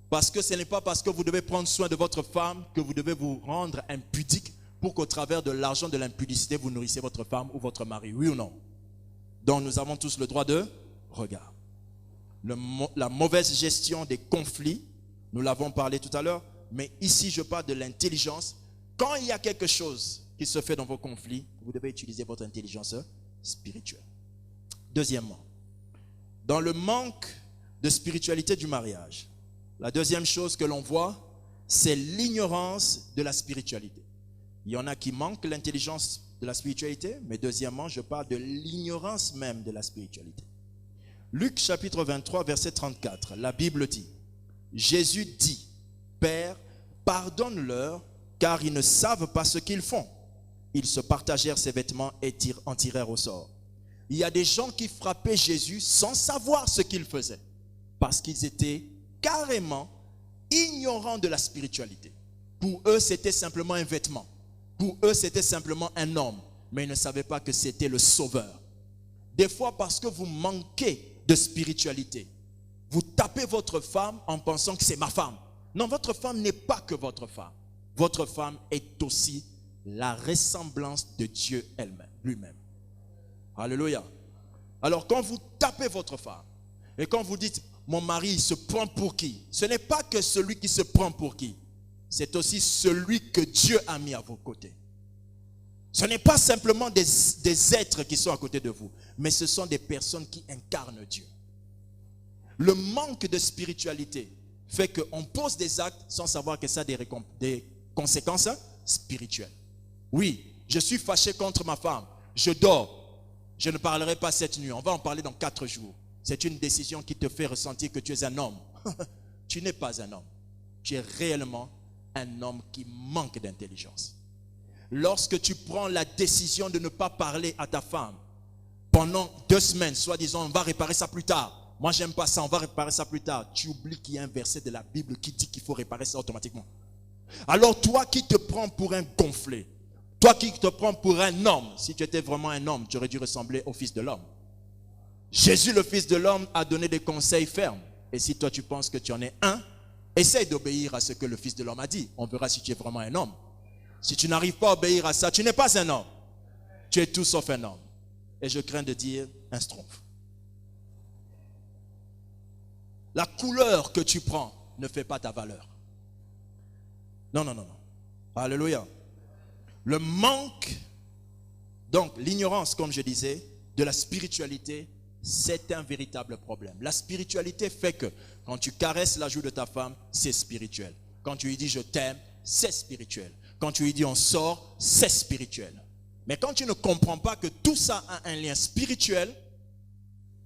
Parce que ce n'est pas parce que vous devez prendre soin de votre femme que vous devez vous rendre impudique pour qu'au travers de l'argent de l'impudicité, vous nourrissez votre femme ou votre mari, oui ou non? Donc nous avons tous le droit de regard. La mauvaise gestion des conflits, nous l'avons parlé tout à l'heure, mais ici je parle de l'intelligence. Quand il y a quelque chose qui se fait dans vos conflits, vous devez utiliser votre intelligence spirituelle. Deuxièmement, dans le manque de spiritualité du mariage, la deuxième chose que l'on voit, c'est l'ignorance de la spiritualité. Il y en a qui manquent l'intelligence de la spiritualité, mais deuxièmement, je parle de l'ignorance même de la spiritualité. Luc chapitre 23, verset 34, la Bible dit, Jésus dit, Père, pardonne-leur, car ils ne savent pas ce qu'ils font. Ils se partagèrent ses vêtements et en tirèrent au sort. Il y a des gens qui frappaient Jésus sans savoir ce qu'il faisait, parce qu'ils étaient carrément ignorants de la spiritualité. Pour eux, c'était simplement un vêtement. Pour eux, c'était simplement un homme, mais ils ne savaient pas que c'était le Sauveur. Des fois, parce que vous manquez de spiritualité, vous tapez votre femme en pensant que c'est ma femme. Non, votre femme n'est pas que votre femme. Votre femme est aussi la ressemblance de Dieu elle-même, lui-même. Alléluia. Alors quand vous tapez votre femme et quand vous dites mon mari il se prend pour qui, ce n'est pas que celui qui se prend pour qui, c'est aussi celui que Dieu a mis à vos côtés. Ce n'est pas simplement des êtres qui sont à côté de vous, mais ce sont des personnes qui incarnent Dieu. Le manque de spiritualité fait qu'on pose des actes sans savoir que ça a des conséquences spirituelles. Oui, je suis fâché contre ma femme, je dors. Je ne parlerai pas cette nuit, on va en parler dans 4 jours. C'est une décision qui te fait ressentir que tu es un homme. Tu n'es pas un homme. Tu es réellement un homme qui manque d'intelligence. Lorsque tu prends la décision de ne pas parler à ta femme pendant 2 semaines, soi-disant on va réparer ça plus tard. Moi j'aime pas ça, on va réparer ça plus tard. Tu oublies qu'il y a un verset de la Bible qui dit qu'il faut réparer ça automatiquement. Alors toi qui te prends pour un gonflé, toi qui te prends pour un homme, si tu étais vraiment un homme, tu aurais dû ressembler au Fils de l'homme. Jésus, le Fils de l'homme, a donné des conseils fermes. Et si toi tu penses que tu en es un, essaye d'obéir à ce que le Fils de l'homme a dit. On verra si tu es vraiment un homme. Si tu n'arrives pas à obéir à ça, tu n'es pas un homme. Tu es tout sauf un homme. Et je crains de dire un schtroumpf. La couleur que tu prends ne fait pas ta valeur. Non, non, non, non. Alléluia. Le manque, donc l'ignorance, comme je disais, de la spiritualité, c'est un véritable problème. La spiritualité fait que quand tu caresses la joue de ta femme, c'est spirituel. Quand tu lui dis je t'aime, c'est spirituel. Quand tu lui dis on sort, c'est spirituel. Mais quand tu ne comprends pas que tout ça a un lien spirituel,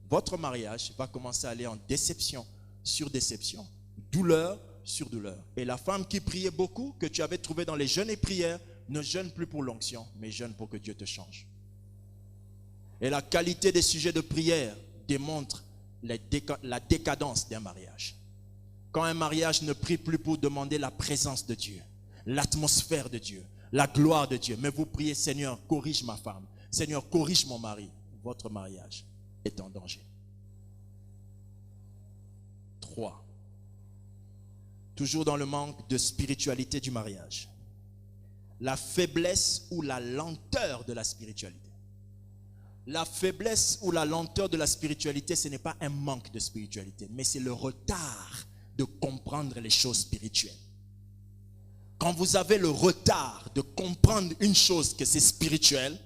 votre mariage va commencer à aller en déception sur déception, douleur sur douleur. Et la femme qui priait beaucoup, que tu avais trouvée dans les jeûnes et prières, ne jeûne plus pour l'onction, mais jeûne pour que Dieu te change. Et la qualité des sujets de prière démontre la décadence d'un mariage. Quand un mariage ne prie plus pour demander la présence de Dieu, l'atmosphère de Dieu, la gloire de Dieu, mais vous priez, Seigneur, corrige ma femme, Seigneur, corrige mon mari, votre mariage est en danger. 3. Toujours dans le manque de spiritualité du mariage. La faiblesse ou la lenteur de la spiritualité. La faiblesse ou la lenteur de la spiritualité, ce n'est pas un manque de spiritualité, mais c'est le retard de comprendre les choses spirituelles. Quand vous avez le retard de comprendre une chose que c'est spirituel,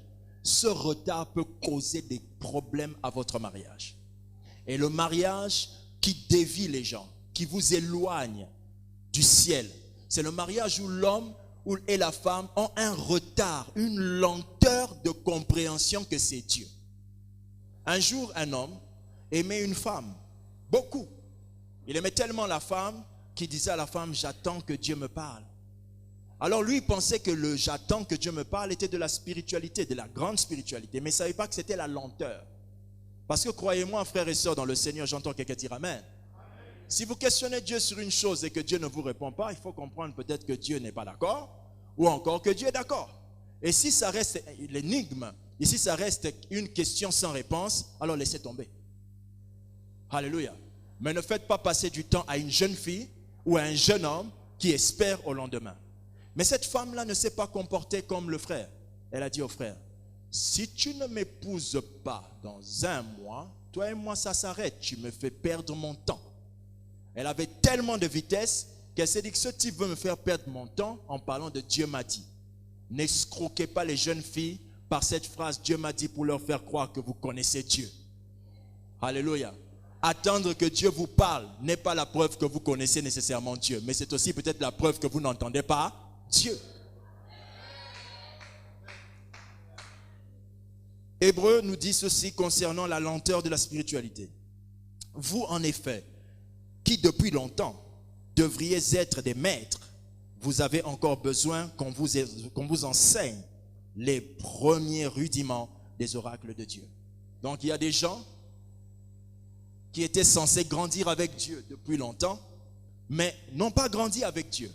ce retard peut causer des problèmes à votre mariage. Et le mariage qui dévie les gens, qui vous éloigne du ciel, c'est le mariage où l'homme et la femme ont un retard, une lenteur de compréhension que c'est Dieu. Un jour, un homme aimait une femme, beaucoup. Il aimait tellement la femme qu'il disait à la femme, j'attends que Dieu me parle. Alors lui, il pensait que le j'attends que Dieu me parle était de la spiritualité, de la grande spiritualité, mais il ne savait pas que c'était la lenteur. Parce que croyez-moi, frères et sœurs, dans le Seigneur, j'entends quelqu'un dire Amen. Si vous questionnez Dieu sur une chose et que Dieu ne vous répond pas, il faut comprendre peut-être que Dieu n'est pas d'accord ou encore que Dieu est d'accord. Et si ça reste l'énigme, et si ça reste une question sans réponse, alors laissez tomber. Alléluia. Mais ne faites pas passer du temps à une jeune fille ou à un jeune homme qui espère au lendemain. Mais cette femme-là ne s'est pas comportée comme le frère. Elle a dit au frère, si tu ne m'épouses pas dans 1 mois, toi et moi ça s'arrête, tu me fais perdre mon temps. Elle avait tellement de vitesse qu'elle s'est dit que ce type veut me faire perdre mon temps en parlant de Dieu m'a dit. N'escroquez pas les jeunes filles par cette phrase, Dieu m'a dit, pour leur faire croire que vous connaissez Dieu. Alléluia. Attendre que Dieu vous parle n'est pas la preuve que vous connaissez nécessairement Dieu, mais c'est aussi peut-être la preuve que vous n'entendez pas Dieu. Hébreu nous dit ceci concernant la lenteur de la spiritualité. Vous, en effet, qui depuis longtemps devriez être des maîtres, vous avez encore besoin qu'on vous enseigne les premiers rudiments des oracles de Dieu. Donc il y a des gens qui étaient censés grandir avec Dieu depuis longtemps, mais n'ont pas grandi avec Dieu.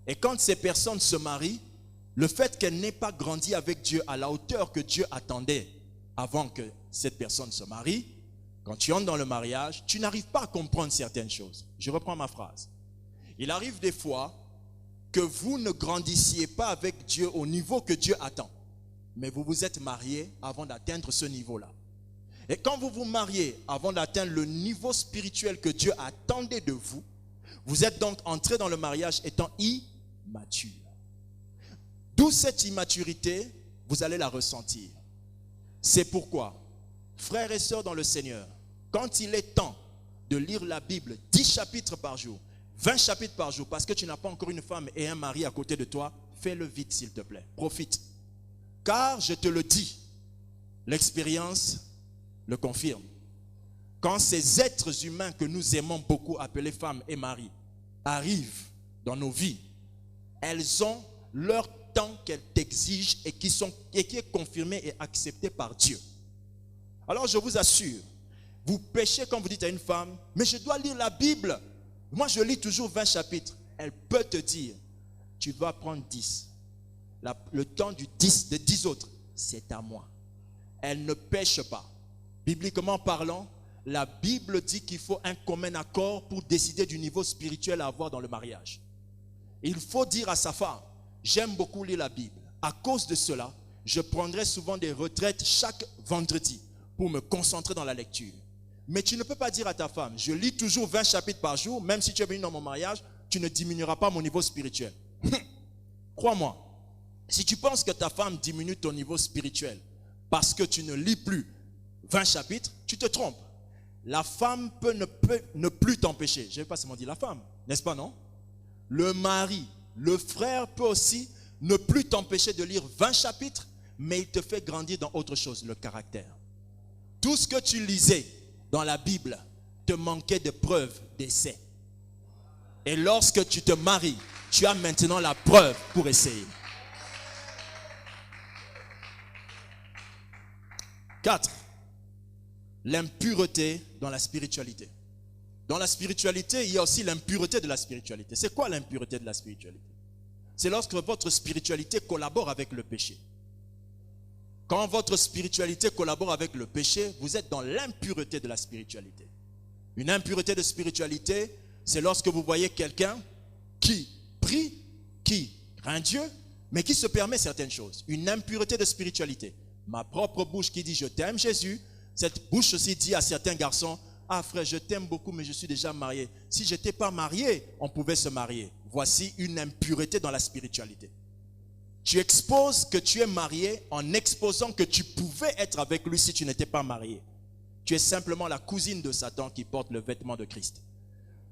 Et quand ces personnes se marient, le fait qu'elles n'aient pas grandi avec Dieu à la hauteur que Dieu attendait avant que cette personne se marie, quand tu entres dans le mariage, tu n'arrives pas à comprendre certaines choses. Je reprends ma phrase. Il arrive des fois que vous ne grandissiez pas avec Dieu au niveau que Dieu attend, mais vous vous êtes mariés avant d'atteindre ce niveau-là. Et quand vous vous mariez avant d'atteindre le niveau spirituel que Dieu attendait de vous, vous êtes donc entré dans le mariage étant immature. D'où cette immaturité, vous allez la ressentir. C'est pourquoi, frères et sœurs dans le Seigneur, quand il est temps de lire la Bible 10 chapitres par jour, 20 chapitres par jour, parce que tu n'as pas encore une femme et un mari à côté de toi, fais-le vite s'il te plaît, profite. Car je te le dis, l'expérience le confirme. Quand ces êtres humains que nous aimons beaucoup, appelés femmes et maris, arrivent dans nos vies, elles ont leur temps qu'elles t'exigent et qui est confirmé et accepté par Dieu. Alors je vous assure, vous péchez quand vous dites à une femme, mais je dois lire la Bible. Moi je lis toujours 20 chapitres. Elle peut te dire, tu vas prendre 10. Le temps de 10 autres, c'est à moi. Elle ne pêche pas. Bibliquement parlant, la Bible dit qu'il faut un commun accord pour décider du niveau spirituel à avoir dans le mariage. Il faut dire à sa femme, j'aime beaucoup lire la Bible. À cause de cela, je prendrai souvent des retraites chaque vendredi pour me concentrer dans la lecture. Mais tu ne peux pas dire à ta femme, je lis toujours 20 chapitres par jour, même si tu es venu dans mon mariage, tu ne diminueras pas mon niveau spirituel. Crois-moi, si tu penses que ta femme diminue ton niveau spirituel parce que tu ne lis plus 20 chapitres, tu te trompes. La femme peut ne plus t'empêcher. Je n'ai pas seulement dit la femme, n'est-ce pas, non? Le mari, le frère peut aussi ne plus t'empêcher de lire 20 chapitres, mais il te fait grandir dans autre chose, le caractère. Tout ce que tu lisais dans la Bible te manquait de preuves d'essai. Et lorsque tu te maries, tu as maintenant la preuve pour essayer. 4. L'impureté dans la spiritualité. Dans la spiritualité, il y a aussi l'impureté de la spiritualité. C'est quoi l'impureté de la spiritualité? C'est lorsque votre spiritualité collabore avec le péché. Quand votre spiritualité collabore avec le péché, vous êtes dans l'impureté de la spiritualité. Une impureté de spiritualité, c'est lorsque vous voyez quelqu'un qui prie, qui craint Dieu, mais qui se permet certaines choses. Une impureté de spiritualité. Ma propre bouche qui dit je t'aime Jésus, cette bouche aussi dit à certains garçons, ah frère, je t'aime beaucoup, mais je suis déjà marié. Si je n'étais pas marié, on pouvait se marier. Voici une impureté dans la spiritualité. Tu exposes que tu es marié en exposant que tu pouvais être avec lui si tu n'étais pas marié. Tu es simplement la cousine de Satan qui porte le vêtement de Christ.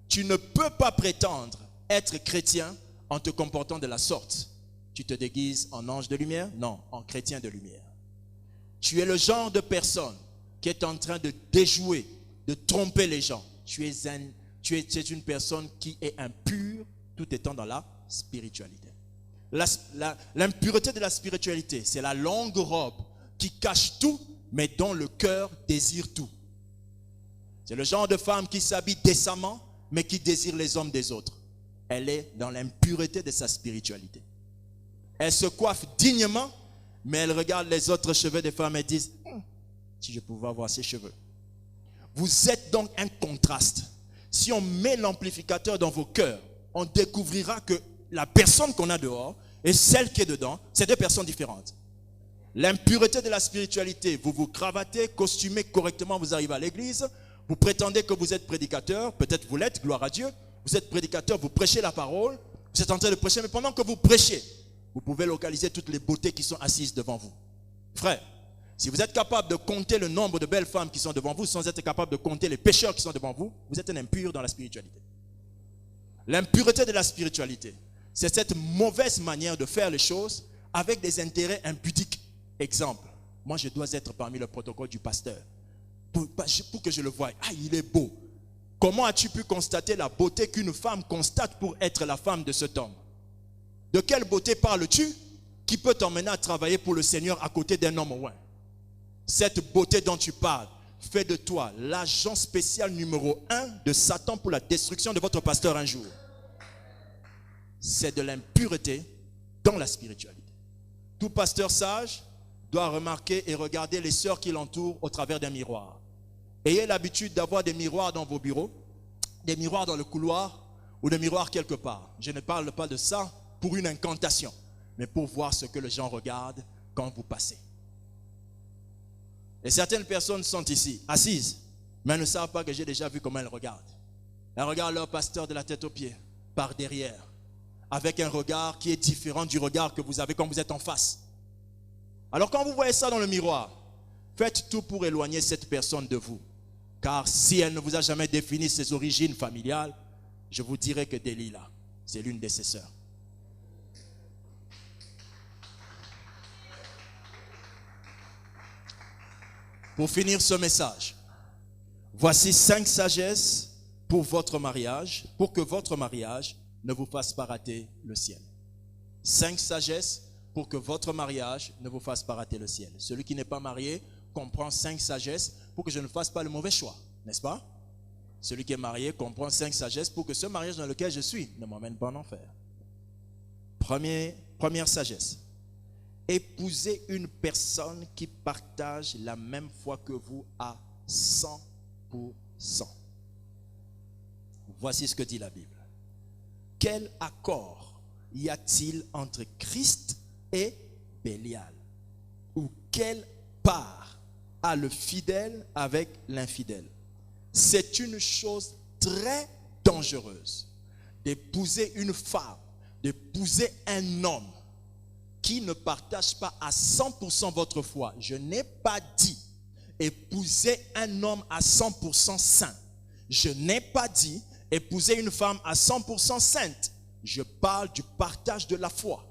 Tu ne peux pas prétendre être chrétien en te comportant de la sorte. Tu te déguises en ange de lumière? Non, en chrétien de lumière. Tu es le genre de personne qui est en train de déjouer, de tromper les gens. Tu es une personne qui est impure tout étant dans la spiritualité. L'impureté de la spiritualité, c'est la longue robe qui cache tout, mais dont le cœur désire tout. C'est le genre de femme qui s'habille décemment, mais qui désire les hommes des autres. Elle est dans l'impureté de sa spiritualité. Elle se coiffe dignement, mais elle regarde les autres cheveux des femmes et dit, si je pouvais avoir ces cheveux. Vous êtes donc un contraste. Si on met l'amplificateur dans vos cœurs, on découvrira que la personne qu'on a dehors et celle qui est dedans, c'est deux personnes différentes. L'impureté de la spiritualité, vous vous cravatez, costumez correctement, vous arrivez à l'église, vous prétendez que vous êtes prédicateur, peut-être vous l'êtes, gloire à Dieu, vous êtes prédicateur, vous prêchez la parole, vous êtes en train de prêcher, mais pendant que vous prêchez, vous pouvez localiser toutes les beautés qui sont assises devant vous. Frère, si vous êtes capable de compter le nombre de belles femmes qui sont devant vous sans être capable de compter les pécheurs qui sont devant vous, vous êtes un impur dans la spiritualité. L'impureté de la spiritualité, c'est cette mauvaise manière de faire les choses avec des intérêts impudiques. Exemple, moi je dois être parmi le protocole du pasteur pour que je le voie. Ah, il est beau. Comment as-tu pu constater la beauté qu'une femme constate pour être la femme de cet homme? De quelle beauté parles-tu qui peut t'emmener à travailler pour le Seigneur à côté d'un homme ouin? Cette beauté dont tu parles fait de toi l'agent spécial numéro 1 de Satan pour la destruction de votre pasteur un jour. C'est de l'impureté dans la spiritualité. Tout pasteur sage doit remarquer et regarder les sœurs qui l'entourent au travers d'un miroir. Ayez l'habitude d'avoir des miroirs dans vos bureaux, des miroirs dans le couloir ou des miroirs quelque part. Je ne parle pas de ça pour une incantation, mais pour voir ce que les gens regardent quand vous passez. Et certaines personnes sont ici, assises, mais elles ne savent pas que j'ai déjà vu comment elles regardent. Elles regardent leur pasteur de la tête aux pieds, par derrière, avec un regard qui est différent du regard que vous avez quand vous êtes en face. Alors quand vous voyez ça dans le miroir, faites tout pour éloigner cette personne de vous. Car si elle ne vous a jamais défini ses origines familiales, je vous dirai que Delilah, c'est l'une de ses sœurs. Pour finir ce message, voici 5 sagesses pour votre mariage, pour que votre mariage ne vous fasse pas rater le ciel. 5 sagesses pour que votre mariage ne vous fasse pas rater le ciel. Celui qui n'est pas marié comprend 5 sagesses pour que je ne fasse pas le mauvais choix, n'est-ce pas? Celui qui est marié comprend 5 sagesses pour que ce mariage dans lequel je suis ne m'emmène pas en enfer. Première sagesse. Épousez une personne qui partage la même foi que vous à 100%. Voici ce que dit la Bible. Quel accord y a-t-il entre Christ et Bélial? Ou quelle part a le fidèle avec l'infidèle? C'est une chose très dangereuse d'épouser une femme, d'épouser un homme qui ne partage pas à 100% votre foi. Je n'ai pas dit épouser un homme à 100% saint. Je n'ai pas dit épouser une femme à 100% sainte. Je parle du partage de la foi.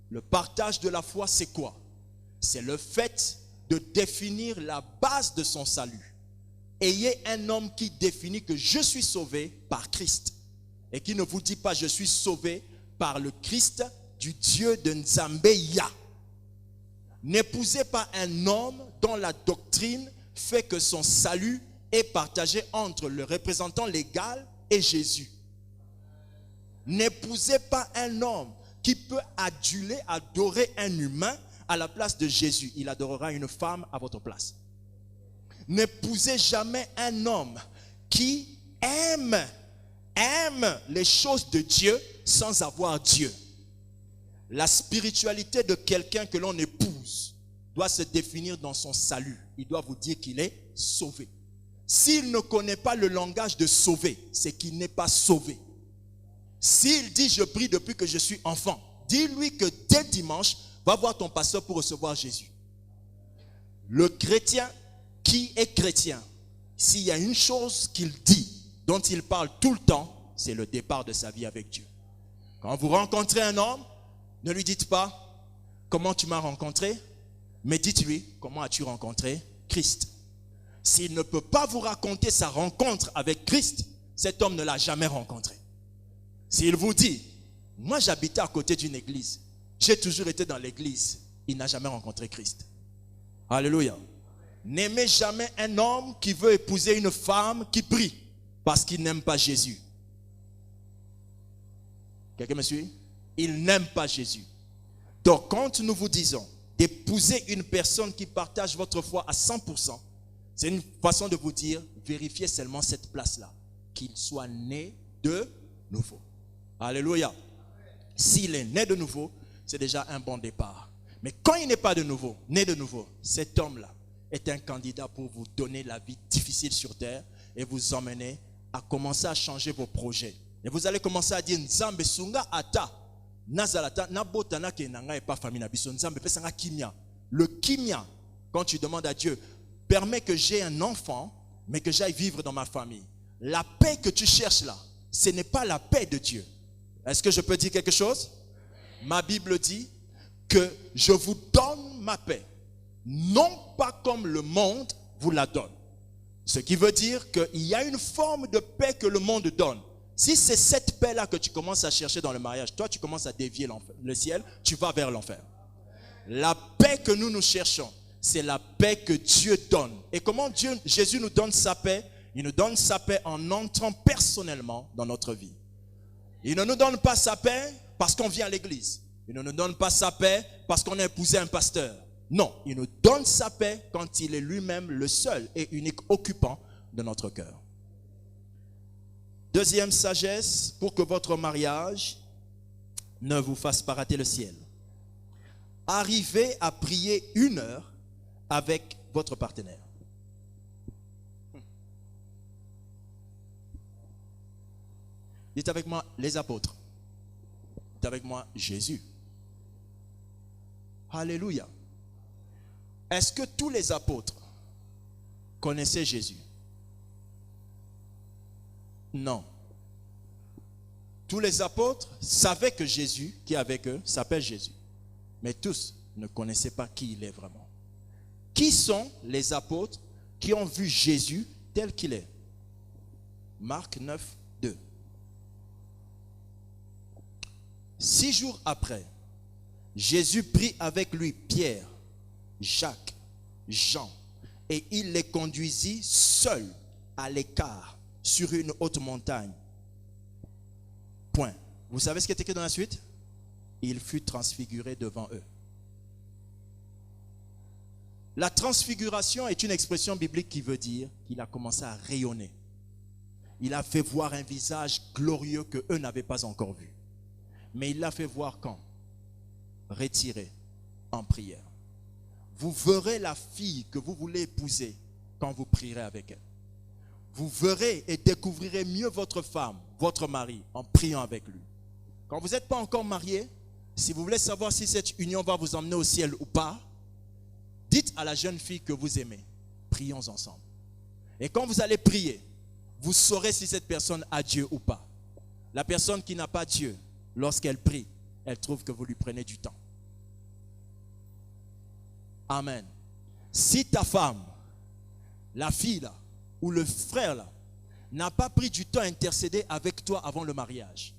Le partage de la foi, c'est quoi? C'est le fait de définir la base de son salut. Ayez un homme qui définit que je suis sauvé par Christ et qui ne vous dit pas je suis sauvé par le Christ du Dieu de Nzambeya. N'épousez pas un homme dont la doctrine fait que son salut est partagé entre le représentant légal et Jésus. N'épousez pas un homme qui peut aduler, adorer un humain à la place de Jésus. Il adorera une femme à votre place. N'épousez jamais un homme qui aime les choses de Dieu sans avoir Dieu. La spiritualité de quelqu'un que l'on épouse doit se définir dans son salut. Il doit vous dire qu'il est sauvé. S'il ne connaît pas le langage de sauver, c'est qu'il n'est pas sauvé. S'il dit je prie depuis que je suis enfant, dis-lui que dès dimanche, va voir ton pasteur pour recevoir Jésus. Le chrétien qui est chrétien, s'il y a une chose qu'il dit, dont il parle tout le temps, c'est le départ de sa vie avec Dieu. Quand vous rencontrez un homme, ne lui dites pas comment tu m'as rencontré, mais dites-lui comment as-tu rencontré Christ. S'il ne peut pas vous raconter sa rencontre avec Christ, cet homme ne l'a jamais rencontré. S'il vous dit, moi j'habitais à côté d'une église, j'ai toujours été dans l'église, il n'a jamais rencontré Christ. Alléluia. N'aimez jamais un homme qui veut épouser une femme qui prie parce qu'il n'aime pas Jésus. Quelqu'un me suit? Il n'aime pas Jésus. Donc quand nous vous disons d'épouser une personne qui partage votre foi à 100%, c'est une façon de vous dire, vérifiez seulement cette place-là, qu'il soit né de nouveau. Alléluia. S'il est né de nouveau, c'est déjà un bon départ. Mais quand il n'est pas de nouveau, né de nouveau, cet homme-là est un candidat pour vous donner la vie difficile sur terre et vous emmener à commencer à changer vos projets. Et vous allez commencer à dire, Nzambe Sunga Ata, Le kimia, quand tu demandes à Dieu, permet que j'ai un enfant, mais que j'aille vivre dans ma famille. La paix que tu cherches là, ce n'est pas la paix de Dieu. Est-ce que je peux dire quelque chose? Ma Bible dit que je vous donne ma paix, non pas comme le monde vous la donne. Ce qui veut dire qu'il y a une forme de paix que le monde donne. Si c'est cette paix-là que tu commences à chercher dans le mariage, toi tu commences à dévier le ciel, tu vas vers l'enfer. La paix que nous cherchons, c'est la paix que Dieu donne. Et comment Jésus nous donne sa paix? Il nous donne sa paix en entrant personnellement dans notre vie. Il ne nous donne pas sa paix parce qu'on vient à l'église. Il ne nous donne pas sa paix parce qu'on a épousé un pasteur. Non, il nous donne sa paix quand il est lui-même le seul et unique occupant de notre cœur. Deuxième sagesse, pour que votre mariage ne vous fasse pas rater le ciel. Arrivez à prier 1 heure avec votre partenaire. Dites avec moi les apôtres. Dites avec moi Jésus. Alléluia. Est-ce que tous les apôtres connaissaient Jésus? Non. Tous les apôtres savaient que Jésus, qui est avec eux, s'appelle Jésus. Mais tous ne connaissaient pas qui il est vraiment. Qui sont les apôtres qui ont vu Jésus tel qu'il est? Marc 9, 2. 6 jours après, Jésus prit avec lui Pierre, Jacques, Jean, et il les conduisit seuls à l'écart sur une haute montagne. Point. Vous savez ce qui est écrit dans la suite? Il fut transfiguré devant eux. La transfiguration est une expression biblique qui veut dire qu'il a commencé à rayonner. Il a fait voir un visage glorieux que eux n'avaient pas encore vu. Mais il l'a fait voir quand? Retiré en prière. Vous verrez la fille que vous voulez épouser quand vous prierez avec elle. Vous verrez et découvrirez mieux votre femme, votre mari, en priant avec lui. Quand vous n'êtes pas encore marié, si vous voulez savoir si cette union va vous emmener au ciel ou pas, dites à la jeune fille que vous aimez, prions ensemble. Et quand vous allez prier, vous saurez si cette personne a Dieu ou pas. La personne qui n'a pas Dieu, lorsqu'elle prie, elle trouve que vous lui prenez du temps. Amen. Si ta femme, la fille là, ou le frère là, n'a pas pris du temps à intercéder avec toi avant le mariage,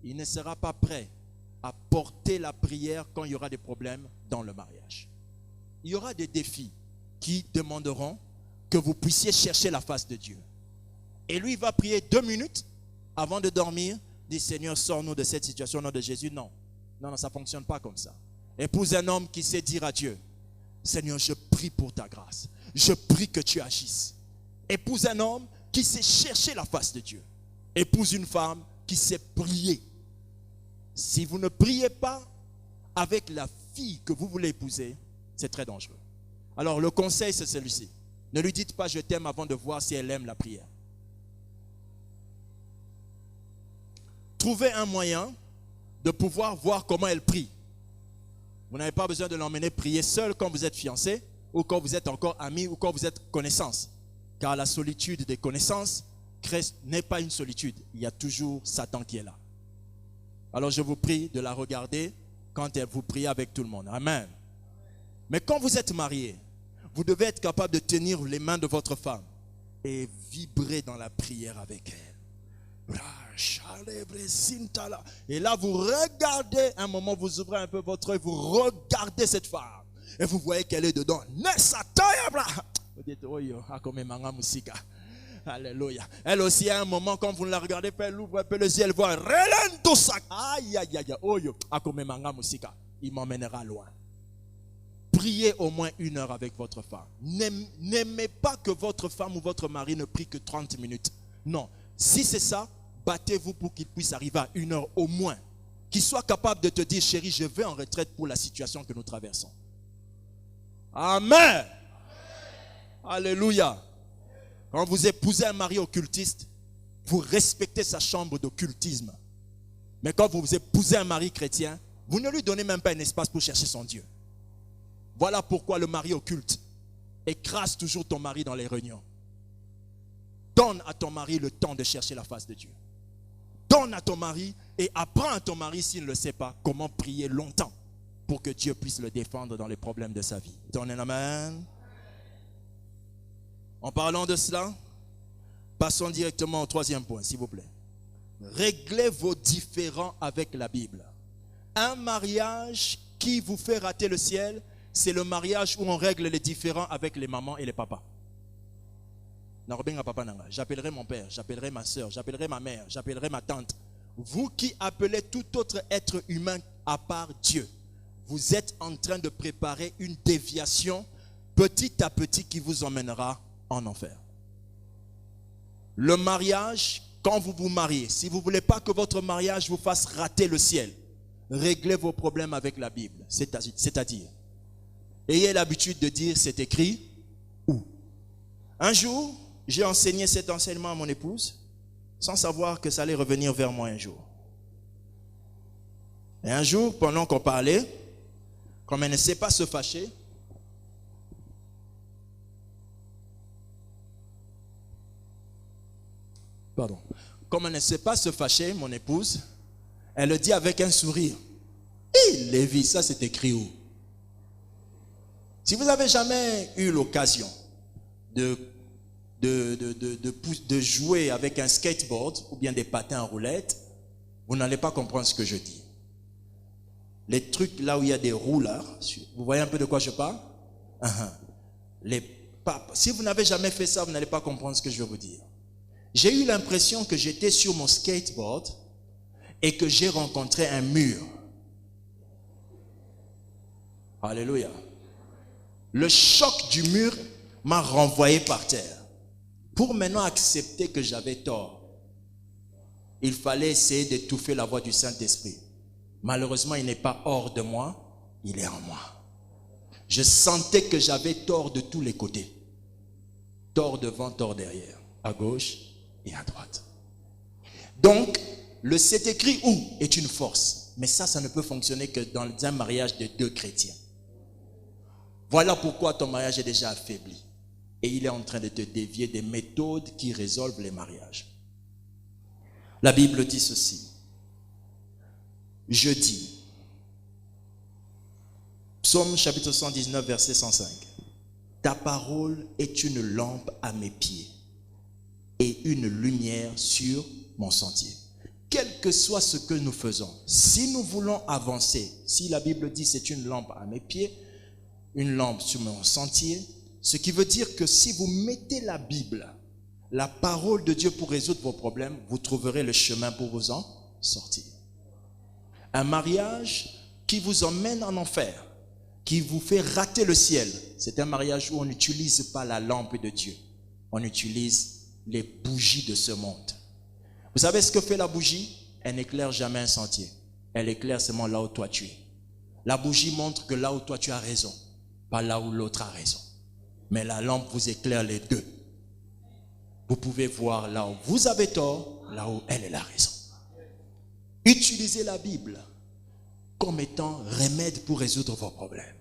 il ne sera pas prêt à porter la prière quand il y aura des problèmes dans le mariage. Il y aura des défis qui demanderont que vous puissiez chercher la face de Dieu. Et lui, il va prier 2 minutes avant de dormir, dit Seigneur, sors-nous de cette situation au nom de Jésus. Non, ça ne fonctionne pas comme ça. Épouse un homme qui sait dire à Dieu, Seigneur, je prie pour ta grâce. Je prie que tu agisses. Épouse un homme qui sait chercher la face de Dieu. Épouse une femme qui sait prier. Si vous ne priez pas avec la fille que vous voulez épouser, c'est très dangereux. Alors le conseil, c'est celui-ci. Ne lui dites pas je t'aime avant de voir si elle aime la prière. Trouvez un moyen de pouvoir voir comment elle prie. Vous n'avez pas besoin de l'emmener prier seul quand vous êtes fiancé ou quand vous êtes encore amis ou quand vous êtes connaissances. Car la solitude des connaissances n'est pas une solitude. Il y a toujours Satan qui est là. Alors je vous prie de la regarder quand elle vous prie avec tout le monde. Amen. Mais quand vous êtes marié, vous devez être capable de tenir les mains de votre femme et vibrer dans la prière avec elle. Et là, vous regardez, un moment, vous ouvrez un peu votre œil, vous regardez cette femme et vous voyez qu'elle est dedans. Vous dites, alléluia. Elle aussi, à un moment, quand vous la regardez, elle ouvre un peu les yeux, elle voit. Aïe, aïe, aïe, il m'emmènera loin. Priez au moins 1 heure avec votre femme. N'aimez pas que votre femme ou votre mari ne prie que 30 minutes. Non. Si c'est ça, battez-vous pour qu'il puisse arriver à 1 heure au moins. Qu'il soit capable de te dire, chérie, je vais en retraite pour la situation que nous traversons. Amen. Alléluia. Quand vous épousez un mari occultiste, vous respectez sa chambre d'occultisme. Mais quand vous épousez un mari chrétien, vous ne lui donnez même pas un espace pour chercher son Dieu. Voilà pourquoi le mari occulte écrase toujours ton mari dans les réunions. Donne à ton mari le temps de chercher la face de Dieu. Donne à ton mari et apprends à ton mari, s'il ne le sait pas, comment prier longtemps pour que Dieu puisse le défendre dans les problèmes de sa vie. Donne un amen. En parlant de cela, passons directement au troisième point, s'il vous plaît. Réglez vos différends avec la Bible. Un mariage qui vous fait rater le ciel, c'est le mariage où on règle les différends avec les mamans et les papas. J'appellerai mon père, j'appellerai ma soeur, j'appellerai ma mère, j'appellerai ma tante. Vous qui appelez tout autre être humain à part Dieu, vous êtes en train de préparer une déviation petit à petit qui vous emmènera en enfer. Le mariage, quand vous vous mariez, si vous ne voulez pas que votre mariage vous fasse rater le ciel, réglez vos problèmes avec la Bible. C'est-à-dire, ayez l'habitude de dire c'est écrit où. Un jour, j'ai enseigné cet enseignement à mon épouse sans savoir que ça allait revenir vers moi un jour. Et un jour, pendant qu'on parlait, comme elle ne sait pas se fâcher, comme elle ne sait pas se fâcher, mon épouse, elle le dit avec un sourire. Hé, Lévi, ça c'est écrit où? Si vous n'avez jamais eu l'occasion de jouer avec un skateboard ou bien des patins à roulettes, vous n'allez pas comprendre ce que je dis. Les trucs là où il y a des roues là, vous voyez un peu de quoi je parle? Si vous n'avez jamais fait ça, vous n'allez pas comprendre ce que je veux vous dire. J'ai eu l'impression que j'étais sur mon skateboard et que j'ai rencontré un mur. Alléluia. Le choc du mur m'a renvoyé par terre. Pour maintenant accepter que j'avais tort, il fallait essayer d'étouffer la voix du Saint-Esprit. Malheureusement, il n'est pas hors de moi, il est en moi. Je sentais que j'avais tort de tous les côtés. Tort devant, tort derrière, à gauche et à droite. Donc, le c'est écrit où est une force. Mais ça ne peut fonctionner que dans un mariage de deux chrétiens. Voilà pourquoi ton mariage est déjà affaibli. Et il est en train de te dévier des méthodes qui résolvent les mariages. La Bible dit ceci. Je dis, Psaume chapitre 119, verset 105. Ta parole est une lampe à mes pieds et une lumière sur mon sentier. Quel que soit ce que nous faisons, si nous voulons avancer, si la Bible dit c'est une lampe à mes pieds, une lampe sur mon sentier, ce qui veut dire que si vous mettez la Bible, la parole de Dieu pour résoudre vos problèmes, vous trouverez le chemin pour vous en sortir. Un mariage qui vous emmène en enfer, qui vous fait rater le ciel, c'est un mariage où on n'utilise pas la lampe de Dieu. On utilise les bougies de ce monde. Vous savez ce que fait la bougie? Elle n'éclaire jamais un sentier. Elle éclaire seulement là où toi tu es. La bougie montre que là où toi tu as raison, pas là où l'autre a raison. Mais la lampe vous éclaire les deux. Vous pouvez voir là où vous avez tort, là où elle a raison. Utilisez la Bible comme étant remède pour résoudre vos problèmes.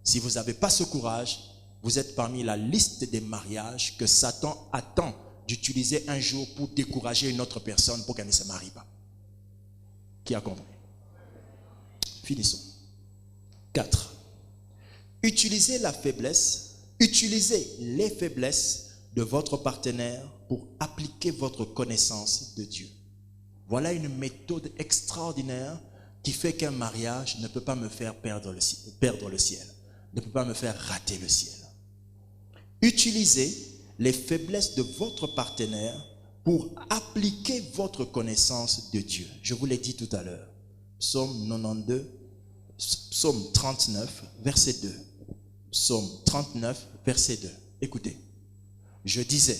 Si vous n'avez pas ce courage, vous êtes parmi la liste des mariages que Satan attend d'utiliser un jour pour décourager une autre personne pour qu'elle ne se marie pas. Qui a compris? Finissons. 4. Utilisez les faiblesses de votre partenaire pour appliquer votre connaissance de Dieu. Voilà une méthode extraordinaire qui fait qu'un mariage ne peut pas me faire perdre le ciel, ne peut pas me faire rater le ciel. Utilisez les faiblesses de votre partenaire pour appliquer votre connaissance de Dieu. Je vous l'ai dit tout à l'heure. Psaume 39, verset 2. Psaume 39, verset 2. Écoutez. Je disais,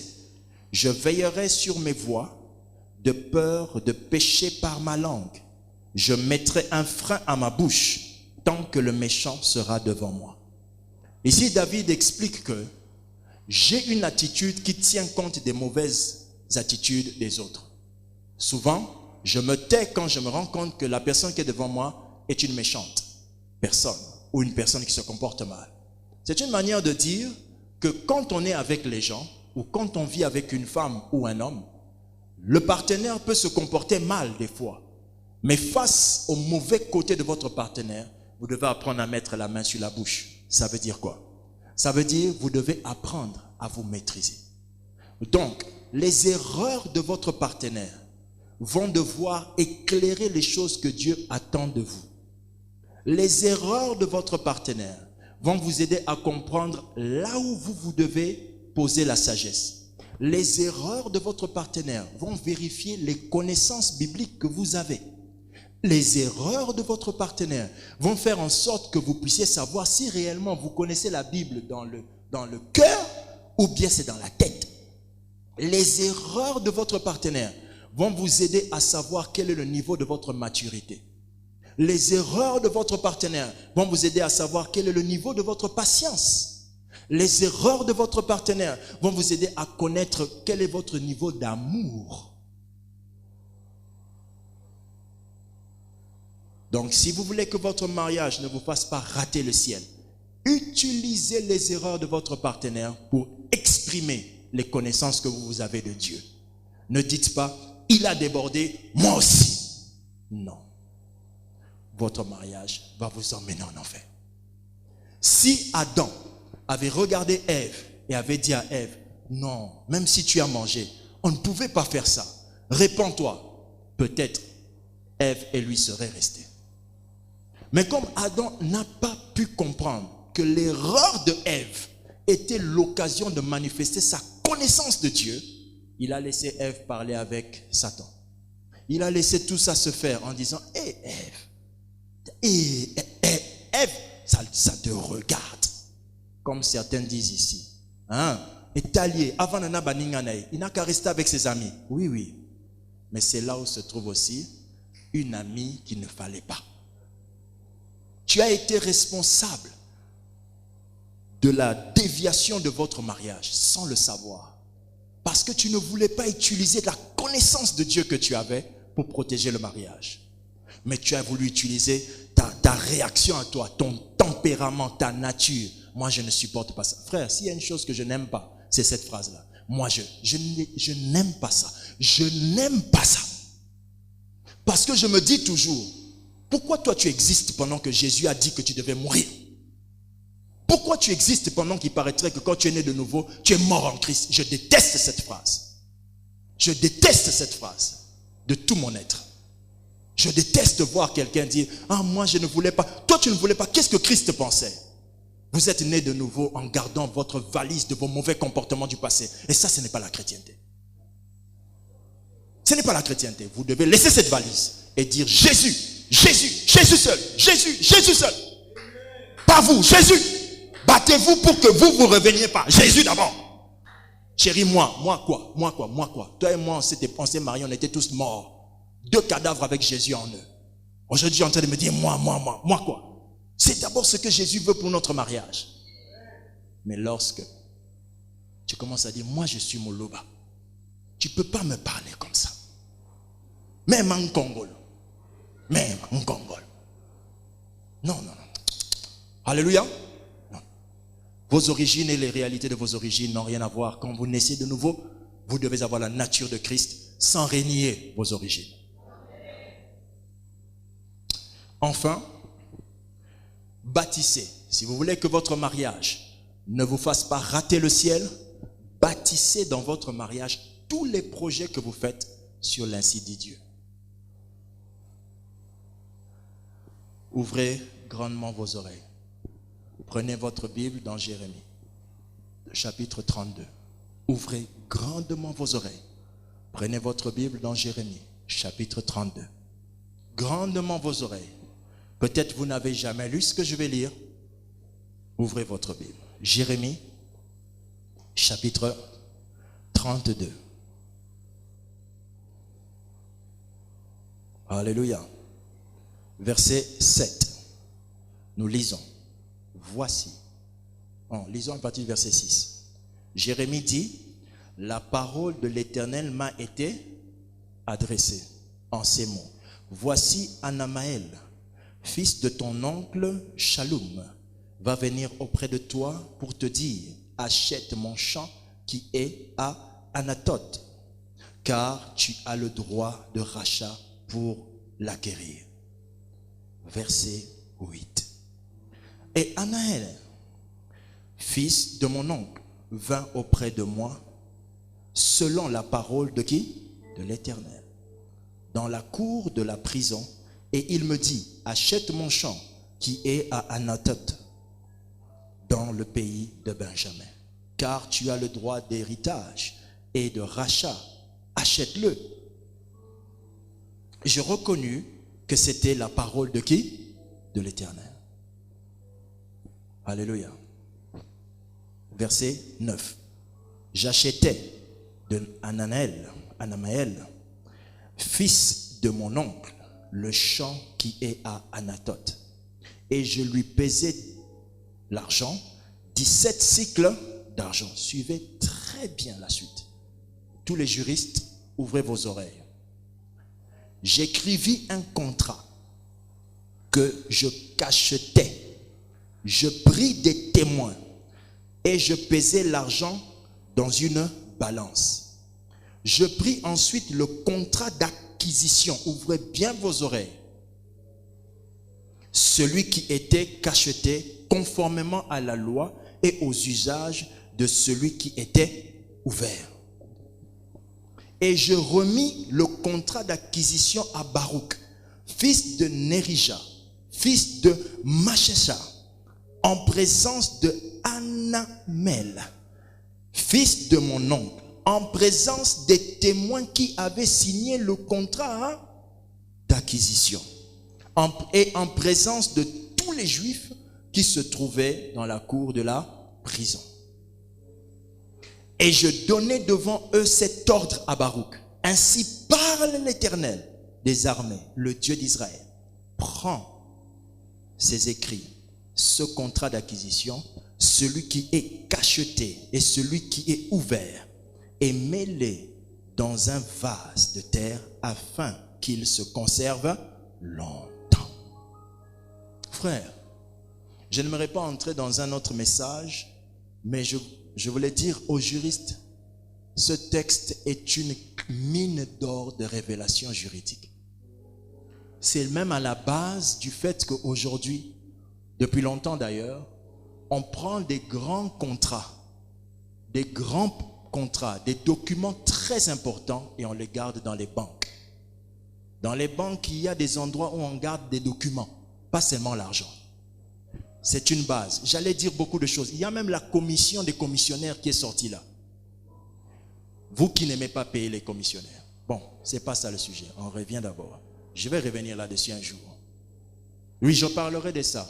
je veillerai sur mes voies de peur de pécher par ma langue. Je mettrai un frein à ma bouche tant que le méchant sera devant moi. Ici, David explique que j'ai une attitude qui tient compte des mauvaises attitudes des autres. Souvent, Je me tais quand je me rends compte que la personne qui est devant moi est une méchante personne ou une personne qui se comporte mal. C'est une manière de dire que quand on est avec les gens ou quand on vit avec une femme ou un homme, le partenaire peut se comporter mal des fois. Mais face au mauvais côté de votre partenaire, vous devez apprendre à mettre la main sur la bouche. Ça veut dire quoi? Ça veut dire que vous devez apprendre à vous maîtriser. Donc, les erreurs de votre partenaire vont devoir éclairer les choses que Dieu attend de vous. Les erreurs de votre partenaire vont vous aider à comprendre là où vous devez poser la sagesse. Les erreurs de votre partenaire vont vérifier les connaissances bibliques que vous avez. Les erreurs de votre partenaire vont faire en sorte que vous puissiez savoir si réellement vous connaissez la Bible dans le cœur ou bien c'est dans la tête. Les erreurs de votre partenaire vont vous aider à savoir quel est le niveau de votre maturité. Les erreurs de votre partenaire vont vous aider à savoir quel est le niveau de votre patience. Les erreurs de votre partenaire vont vous aider à connaître quel est votre niveau d'amour. Donc, si vous voulez que votre mariage ne vous fasse pas rater le ciel, utilisez les erreurs de votre partenaire pour exprimer les connaissances que vous avez de Dieu. Ne dites pas, il a débordé, moi aussi. Non. Votre mariage va vous emmener en enfer. Si Adam avait regardé Ève et avait dit à Ève, non, même si tu as mangé, on ne pouvait pas faire ça. Répands-toi. Peut-être Ève et lui seraient restés. Mais comme Adam n'a pas pu comprendre que l'erreur de Ève était l'occasion de manifester sa connaissance de Dieu, il a laissé Ève parler avec Satan. Il a laissé tout ça se faire en disant, hé Ève, Ève, ça te regarde. Comme certains disent ici. Hein? Et Talier, avant il n'a qu'à rester avec ses amis. Oui, oui. Mais c'est là où se trouve aussi une amie qu'il ne fallait pas. Tu as été responsable de la déviation de votre mariage sans le savoir. Parce que tu ne voulais pas utiliser la connaissance de Dieu que tu avais pour protéger le mariage. Mais tu as voulu utiliser ta réaction à toi, ton tempérament, ta nature. Moi, je ne supporte pas ça. Frère, s'il y a une chose que je n'aime pas, c'est cette phrase-là. Moi, je n'aime pas ça. Je n'aime pas ça. Parce que je me dis toujours, pourquoi toi tu existes pendant que Jésus a dit que tu devais mourir? Pourquoi tu existes pendant qu'il paraîtrait que quand tu es né de nouveau, tu es mort en Christ? Je déteste cette phrase. Je déteste cette phrase de tout mon être. Je déteste voir quelqu'un dire, ah moi je ne voulais pas. Toi tu ne voulais pas, qu'est-ce que Christ pensait? Vous êtes né de nouveau en gardant votre valise de vos mauvais comportements du passé. Et ça, ce n'est pas la chrétienté. Ce n'est pas la chrétienté. Vous devez laisser cette valise et dire Jésus, Jésus, Jésus seul, Jésus, Jésus seul. Pas vous, Jésus. Battez-vous pour que vous ne reveniez pas. Jésus d'abord. Chérie, moi quoi? Toi et moi, on s'est mariés, on était tous morts. 2 cadavres avec Jésus en eux. Aujourd'hui, je suis en train de me dire, moi quoi? C'est d'abord ce que Jésus veut pour notre mariage. Mais lorsque tu commences à dire, moi je suis Moloba, tu ne peux pas me parler comme ça. Même en Congo. Non. Alléluia. Non. Vos origines et les réalités de vos origines n'ont rien à voir. Quand vous naissez de nouveau, vous devez avoir la nature de Christ sans renier vos origines. Enfin, bâtissez. Si vous voulez que votre mariage ne vous fasse pas rater le ciel, bâtissez dans votre mariage tous les projets que vous faites sur l'ainsi dit Dieu. Ouvrez grandement vos oreilles. Prenez votre Bible dans Jérémie, chapitre 32. Ouvrez grandement vos oreilles. Prenez votre Bible dans Jérémie, chapitre 32. Grandement vos oreilles. Peut-être vous n'avez jamais lu ce que je vais lire. Ouvrez votre Bible. Jérémie, chapitre 32. Alléluia. Verset 7. Nous lisons. Voici. Lisons à partir du verset 6. Jérémie dit, la parole de l'Éternel m'a été adressée. en ces mots. Voici Anamaël, fils de ton oncle Shaloum, va venir auprès de toi pour te dire, achète mon champ qui est à Anathoth, car tu as le droit de rachat pour l'acquérir. Verset 8. Et Anaël, fils de mon oncle, vint auprès de moi, selon la parole de qui? De l'Éternel, dans la cour de la prison, et il me dit, achète mon champ qui est à Anathoth, dans le pays de Benjamin, car tu as le droit d'héritage et de rachat, achète-le. Je reconnus que c'était la parole de qui? De l'Éternel. Alléluia. Verset 9. J'achetai de Anamaël, fils de mon oncle, le champ qui est à Anathoth. Et je lui pesai l'argent, 17 cycles d'argent. Suivez très bien la suite. Tous les juristes, ouvrez vos oreilles. J'écrivis un contrat que je cachetais. Je pris des témoins et je pesai l'argent dans une balance. Je pris ensuite le contrat d'acquisition. Ouvrez bien vos oreilles. Celui qui était cacheté conformément à la loi et aux usages de celui qui était ouvert. Et je remis le contrat d'acquisition à Baruch, fils de Nérija, fils de Machesha, en présence de Anamel, fils de mon oncle, en présence des témoins qui avaient signé le contrat d'acquisition, et en présence de tous les Juifs qui se trouvaient dans la cour de la prison. Et je donnai devant eux cet ordre à Baruch. Ainsi parle l'Éternel des armées, le Dieu d'Israël. Prends ces écrits, ce contrat d'acquisition, celui qui est cacheté et celui qui est ouvert, et mets-les dans un vase de terre afin qu'ils se conservent longtemps. Frère, je n'aimerais pas entrer dans un autre message, mais je voulais dire aux juristes, ce texte est une mine d'or de révélation juridique. C'est même à la base du fait qu'aujourd'hui, depuis longtemps d'ailleurs, on prend des grands contrats, des documents très importants et on les garde dans les banques. Dans les banques, il y a des endroits où on garde des documents, pas seulement l'argent. C'est une base. J'allais dire beaucoup de choses. Il y a même la commission des commissionnaires qui est sortie là. Vous qui n'aimez pas payer les commissionnaires. Bon, c'est pas ça le sujet. On revient d'abord. Je vais revenir là-dessus un jour. Oui, je parlerai de ça.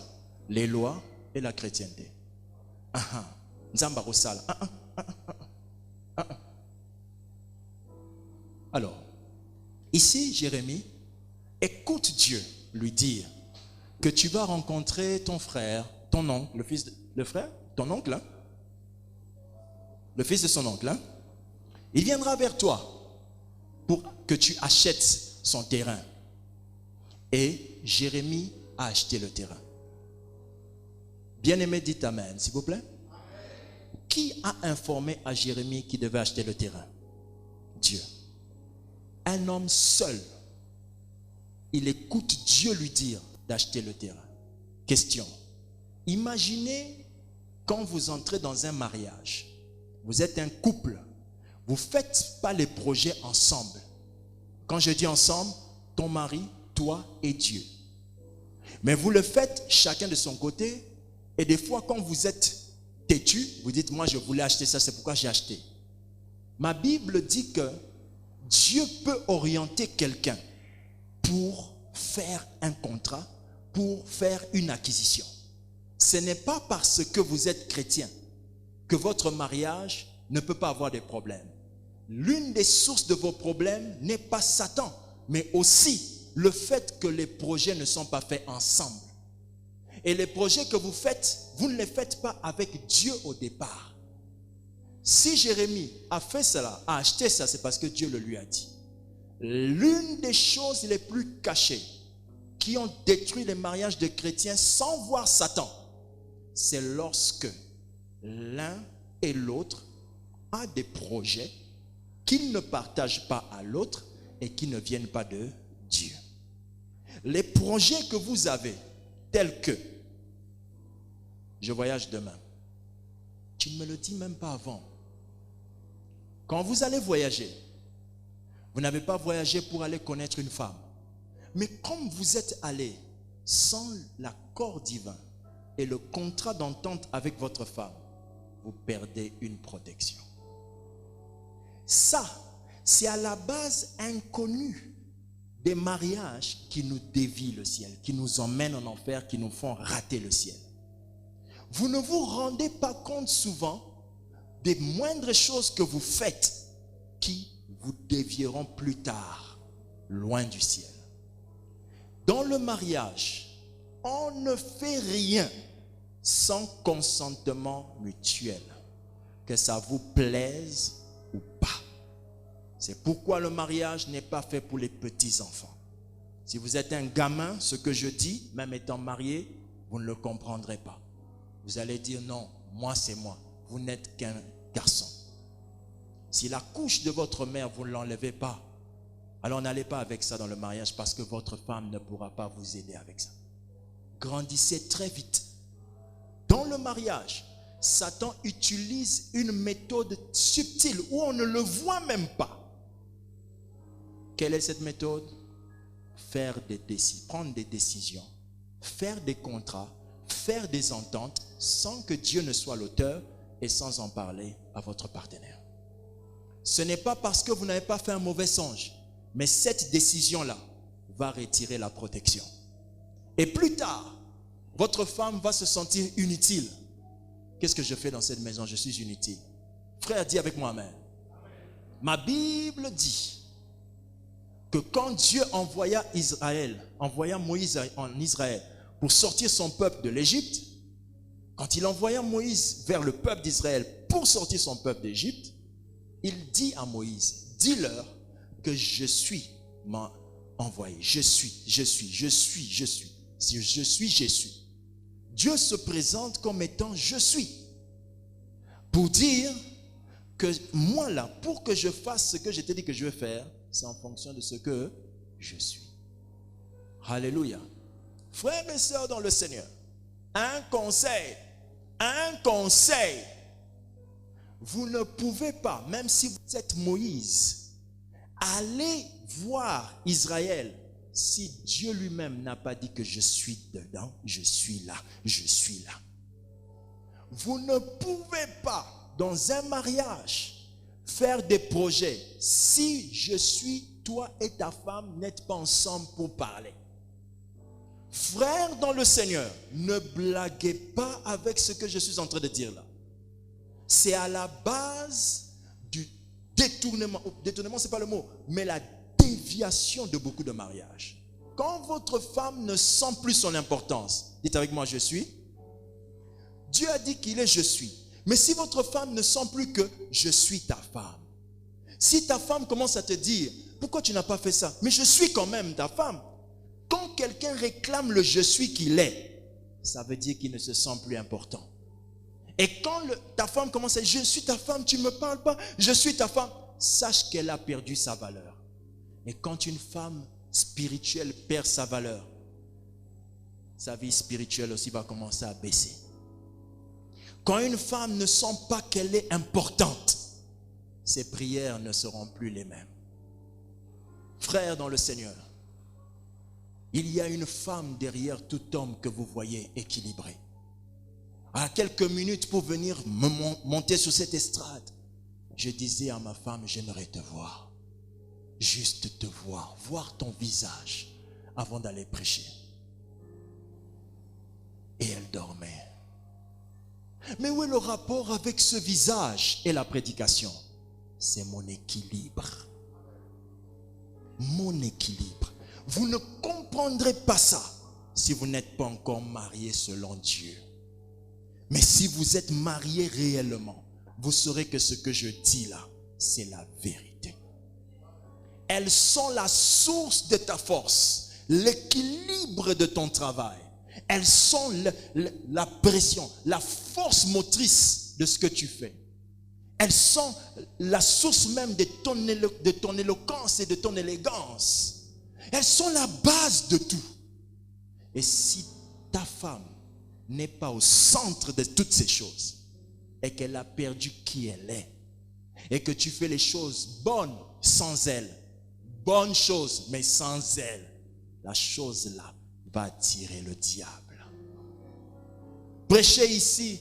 Les lois et la chrétienté. Alors, ici, Jérémie, écoute Dieu lui dire que tu vas rencontrer ton frère, ton oncle, ton oncle, hein? Le fils de son oncle, hein? Il viendra vers toi pour que tu achètes son terrain. Et Jérémie a acheté le terrain. Bien-aimé, dites amen, s'il vous plaît. Qui a informé à Jérémie qu'il devait acheter le terrain? Dieu. Un homme seul, il écoute Dieu lui dire d'acheter le terrain. Question. Imaginez quand vous entrez dans un mariage, vous êtes un couple, vous ne faites pas les projets ensemble. Quand je dis ensemble, ton mari, toi et Dieu. Mais vous le faites chacun de son côté, et des fois quand vous êtes têtu, vous dites, moi je voulais acheter ça, c'est pourquoi j'ai acheté. Ma Bible dit que Dieu peut orienter quelqu'un pour faire un contrat, pour faire une acquisition. Ce n'est pas parce que vous êtes chrétien que votre mariage ne peut pas avoir des problèmes. L'une des sources de vos problèmes n'est pas Satan, mais aussi le fait que les projets ne sont pas faits ensemble. Et les projets que vous faites, vous ne les faites pas avec Dieu au départ. Si Jérémie a fait cela, a acheté ça, c'est parce que Dieu le lui a dit. l'une des choses les plus cachées qui ont détruit les mariages de chrétiens sans voir Satan, c'est lorsque l'un et l'autre a des projets qu'ils ne partagent pas à l'autre et qui ne viennent pas de Dieu. Les projets que vous avez, tels que je voyage demain, tu ne me le dis même pas avant. Quand vous allez voyager, vous n'avez pas voyagé pour aller connaître une femme. Mais comme vous êtes allé sans l'accord divin et le contrat d'entente avec votre femme, vous perdez une protection. Ça, c'est à la base inconnue des mariages qui nous dévient le ciel, qui nous emmènent en enfer, qui nous font rater le ciel. Vous ne vous rendez pas compte souvent des moindres choses que vous faites qui vous dévieront plus tard, loin du ciel. Dans le mariage, on ne fait rien sans consentement mutuel, que ça vous plaise ou pas. C'est pourquoi le mariage n'est pas fait pour les petits-enfants. Si vous êtes un gamin, ce que je dis, même étant marié, vous ne le comprendrez pas. Vous allez dire non, moi c'est moi. Vous n'êtes qu'un garçon. Si la couche de votre mère, vous ne l'enlevez pas, alors n'allez pas avec ça dans le mariage parce que votre femme ne pourra pas vous aider avec ça. Grandissez très vite. Dans le mariage, Satan utilise une méthode subtile où on ne le voit même pas. Quelle est cette méthode? Prendre des décisions, faire des contrats, faire des ententes sans que Dieu ne soit l'auteur et sans en parler à votre partenaire. Ce n'est pas parce que vous n'avez pas fait un mauvais songe, mais cette décision-là va retirer la protection. Et plus tard, votre femme va se sentir inutile. Qu'est-ce que je fais dans cette maison? Je suis inutile. Frère, dis avec moi amen. Ma Bible dit que quand Dieu envoya Moïse en Israël pour sortir son peuple de l'Égypte, quand il envoya Moïse vers le peuple d'Israël pour sortir son peuple d'Égypte, il dit à Moïse, dis-leur que je suis envoyé. Je suis. Si je suis. Dieu se présente comme étant je suis. Pour dire que moi là, pour que je fasse ce que je t'ai dit que je vais faire, c'est en fonction de ce que je suis. Alléluia. Frères et sœurs dans le Seigneur, un conseil. Vous ne pouvez pas, même si vous êtes Moïse, aller voir Israël si Dieu lui-même n'a pas dit que je suis dedans, je suis là. Vous ne pouvez pas, dans un mariage, faire des projets si toi et ta femme n'êtes pas ensemble pour parler. Frères dans le Seigneur, ne blaguez pas avec ce que je suis en train de dire là. C'est à la base du détournement. Détournement, ce n'est pas le mot, mais la déviation de beaucoup de mariages. Quand votre femme ne sent plus son importance, dites avec moi, je suis. Dieu a dit qu'il est je suis. Mais si votre femme ne sent plus que je suis ta femme, si ta femme commence à te dire, pourquoi tu n'as pas fait ça? Mais je suis quand même ta femme. Quand quelqu'un réclame le je suis qu'il est, ça veut dire qu'il ne se sent plus important. Et quand ta femme commence à dire, je suis ta femme, tu ne me parles pas, je suis ta femme, sache qu'elle a perdu sa valeur. Et quand une femme spirituelle perd sa valeur, sa vie spirituelle aussi va commencer à baisser. Quand une femme ne sent pas qu'elle est importante, ses prières ne seront plus les mêmes. Frères dans le Seigneur, il y a une femme derrière tout homme que vous voyez équilibré. À quelques minutes pour venir monter sur cette estrade, je disais à ma femme, j'aimerais te voir. Juste te voir ton visage avant d'aller prêcher. Et elle dormait. Mais où est le rapport avec ce visage et la prédication? C'est mon équilibre. Mon équilibre. Vous ne comprendrez pas ça si vous n'êtes pas encore marié selon Dieu. Mais si vous êtes marié réellement, vous saurez que ce que je dis là, c'est la vérité. Elles sont la source de ta force, l'équilibre de ton travail. Elles sont la pression, la force motrice de ce que tu fais. Elles sont la source même de ton éloquence et de ton élégance. Elles sont la base de tout. Et si ta femme n'est pas au centre de toutes ces choses et qu'elle a perdu qui elle est et que tu fais les choses bonnes sans elle, bonnes choses mais sans elle, la chose là va attirer le diable. Prêcher ici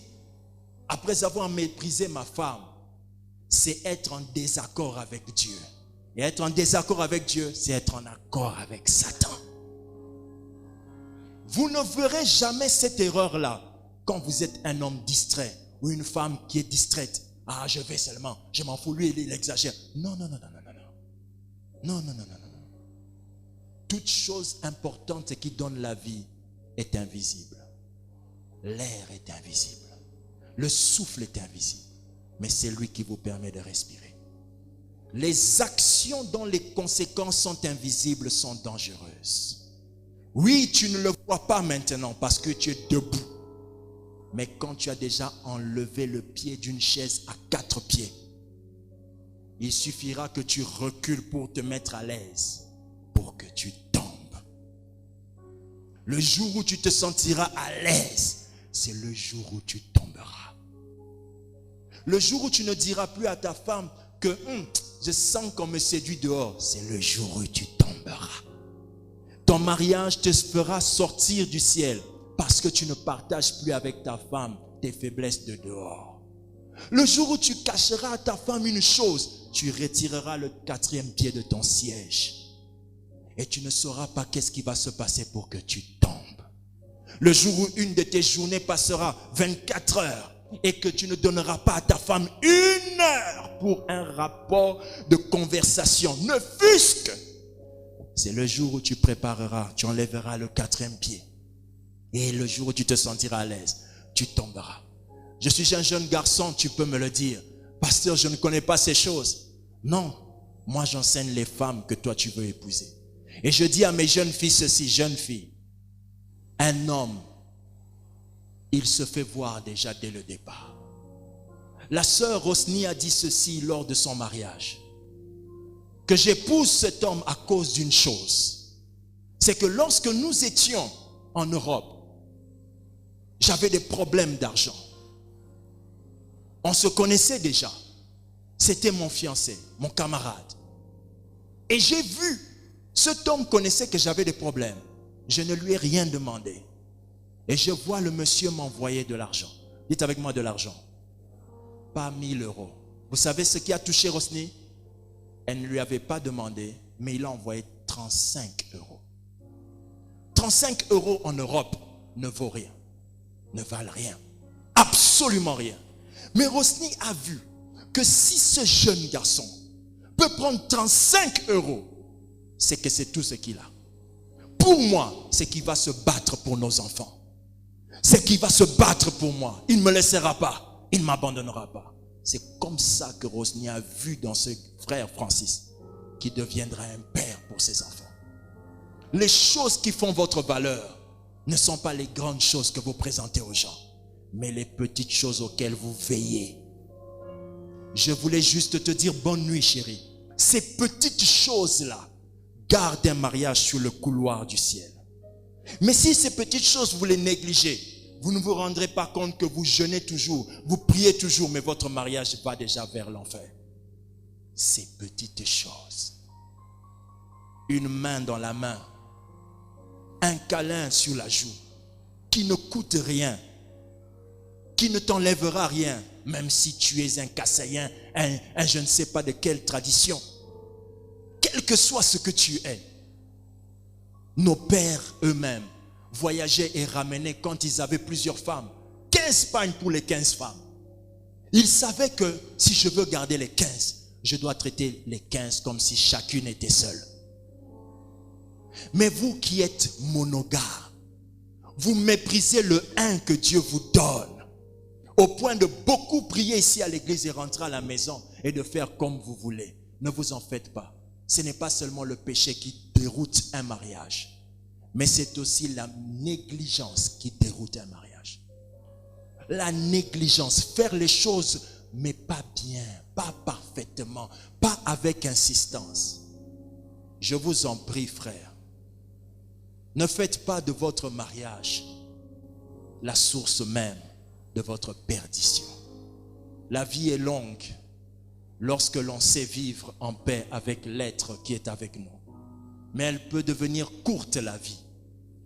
après avoir méprisé ma femme, c'est être en désaccord avec Dieu. Et être en désaccord avec Dieu, c'est être en accord avec Satan. Vous ne verrez jamais cette erreur-là quand vous êtes un homme distrait ou une femme qui est distraite. Ah, je vais seulement, je m'en fous, lui, il exagère. Non. Non. Toute chose importante qui donne la vie est invisible. L'air est invisible. Le souffle est invisible. Mais c'est lui qui vous permet de respirer. Les actions dont les conséquences sont invisibles sont dangereuses. Oui, tu ne le vois pas maintenant parce que tu es debout. Mais quand tu as déjà enlevé le pied d'une chaise à 4 pieds, il suffira que tu recules pour te mettre à l'aise, pour que tu tombes. Le jour où tu te sentiras à l'aise, c'est le jour où tu tomberas. Le jour où tu ne diras plus à ta femme que je sens qu'on me séduit dehors, c'est le jour où tu tomberas. Ton mariage te fera sortir du ciel parce que tu ne partages plus avec ta femme tes faiblesses de dehors. Le jour où tu cacheras à ta femme une chose, tu retireras le 4e pied de ton siège. Et tu ne sauras pas qu'est-ce qui va se passer pour que tu tombes. Le jour où une de tes journées passera 24 heures et que tu ne donneras pas à ta femme 1 heure pour un rapport de conversation, ne fût-ce que, c'est le jour où tu prépareras, tu enlèveras le 4e pied. Et le jour où tu te sentiras à l'aise, tu tomberas. Je suis un jeune garçon, tu peux me le dire. Pasteur, je ne connais pas ces choses. Non, moi j'enseigne les femmes que toi tu veux épouser. Et je dis à mes jeunes filles ceci, jeunes filles, un homme, il se fait voir déjà dès le départ. La sœur Rosny a dit ceci lors de son mariage. Que j'épouse cet homme à cause d'une chose. C'est que lorsque nous étions en Europe, j'avais des problèmes d'argent. On se connaissait déjà. C'était mon fiancé, mon camarade. Et j'ai vu, cet homme connaissait que j'avais des problèmes. Je ne lui ai rien demandé. Et je vois le monsieur m'envoyer de l'argent. Dites avec moi de l'argent. Pas 1000 euros. Vous savez ce qui a touché Rosny? Elle ne lui avait pas demandé, mais il a envoyé 35 euros. 35 euros en Europe ne vaut rien. Ne valent rien. Absolument rien. Mais Rosny a vu que si ce jeune garçon peut prendre 35 euros, c'est que c'est tout ce qu'il a. Pour moi, c'est qu'il va se battre pour nos enfants. C'est qu'il va se battre pour moi. Il ne me laissera pas. Il ne m'abandonnera pas. C'est comme ça que Rosny a vu dans ce frère Francis qui deviendra un père pour ses enfants. Les choses qui font votre valeur ne sont pas les grandes choses que vous présentez aux gens, mais les petites choses auxquelles vous veillez. Je voulais juste te dire bonne nuit, chérie. Ces petites choses-là gardent un mariage sur le couloir du ciel. Mais si ces petites choses, vous les négligez, vous ne vous rendrez pas compte que vous jeûnez toujours, vous priez toujours, mais votre mariage va déjà vers l'enfer. Ces petites choses. Une main dans la main, un câlin sur la joue, qui ne coûte rien, qui ne t'enlèvera rien, même si tu es un Kassaïen, un je ne sais pas de quelle tradition. Quel que soit ce que tu es, nos pères eux-mêmes voyageaient et ramenaient quand ils avaient plusieurs femmes. 15 pagnes pour les 15 femmes. Ils savaient que si je veux garder les 15, je dois traiter les 15 comme si chacune était seule. Mais vous qui êtes monogames, vous méprisez le un que Dieu vous donne, au point de beaucoup prier ici à l'église et rentrer à la maison et de faire comme vous voulez. Ne vous en faites pas. ce n'est pas seulement le péché qui déroute un mariage, mais c'est aussi la négligence qui déroute un mariage. La négligence, faire les choses, mais pas bien, pas parfaitement, pas avec insistance. Je vous en prie, frères, ne faites pas de votre mariage la source même de votre perdition. La vie est longue lorsque l'on sait vivre en paix avec l'être qui est avec nous. Mais elle peut devenir courte, la vie,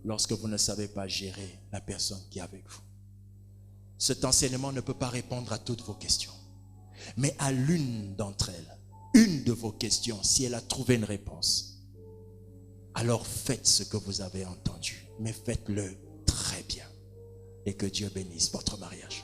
lorsque vous ne savez pas gérer la personne qui est avec vous. Cet enseignement ne peut pas répondre à toutes vos questions, mais à l'une d'entre elles, une de vos questions, si elle a trouvé une réponse, alors faites ce que vous avez entendu, mais faites-le très bien. Et que Dieu bénisse votre mariage.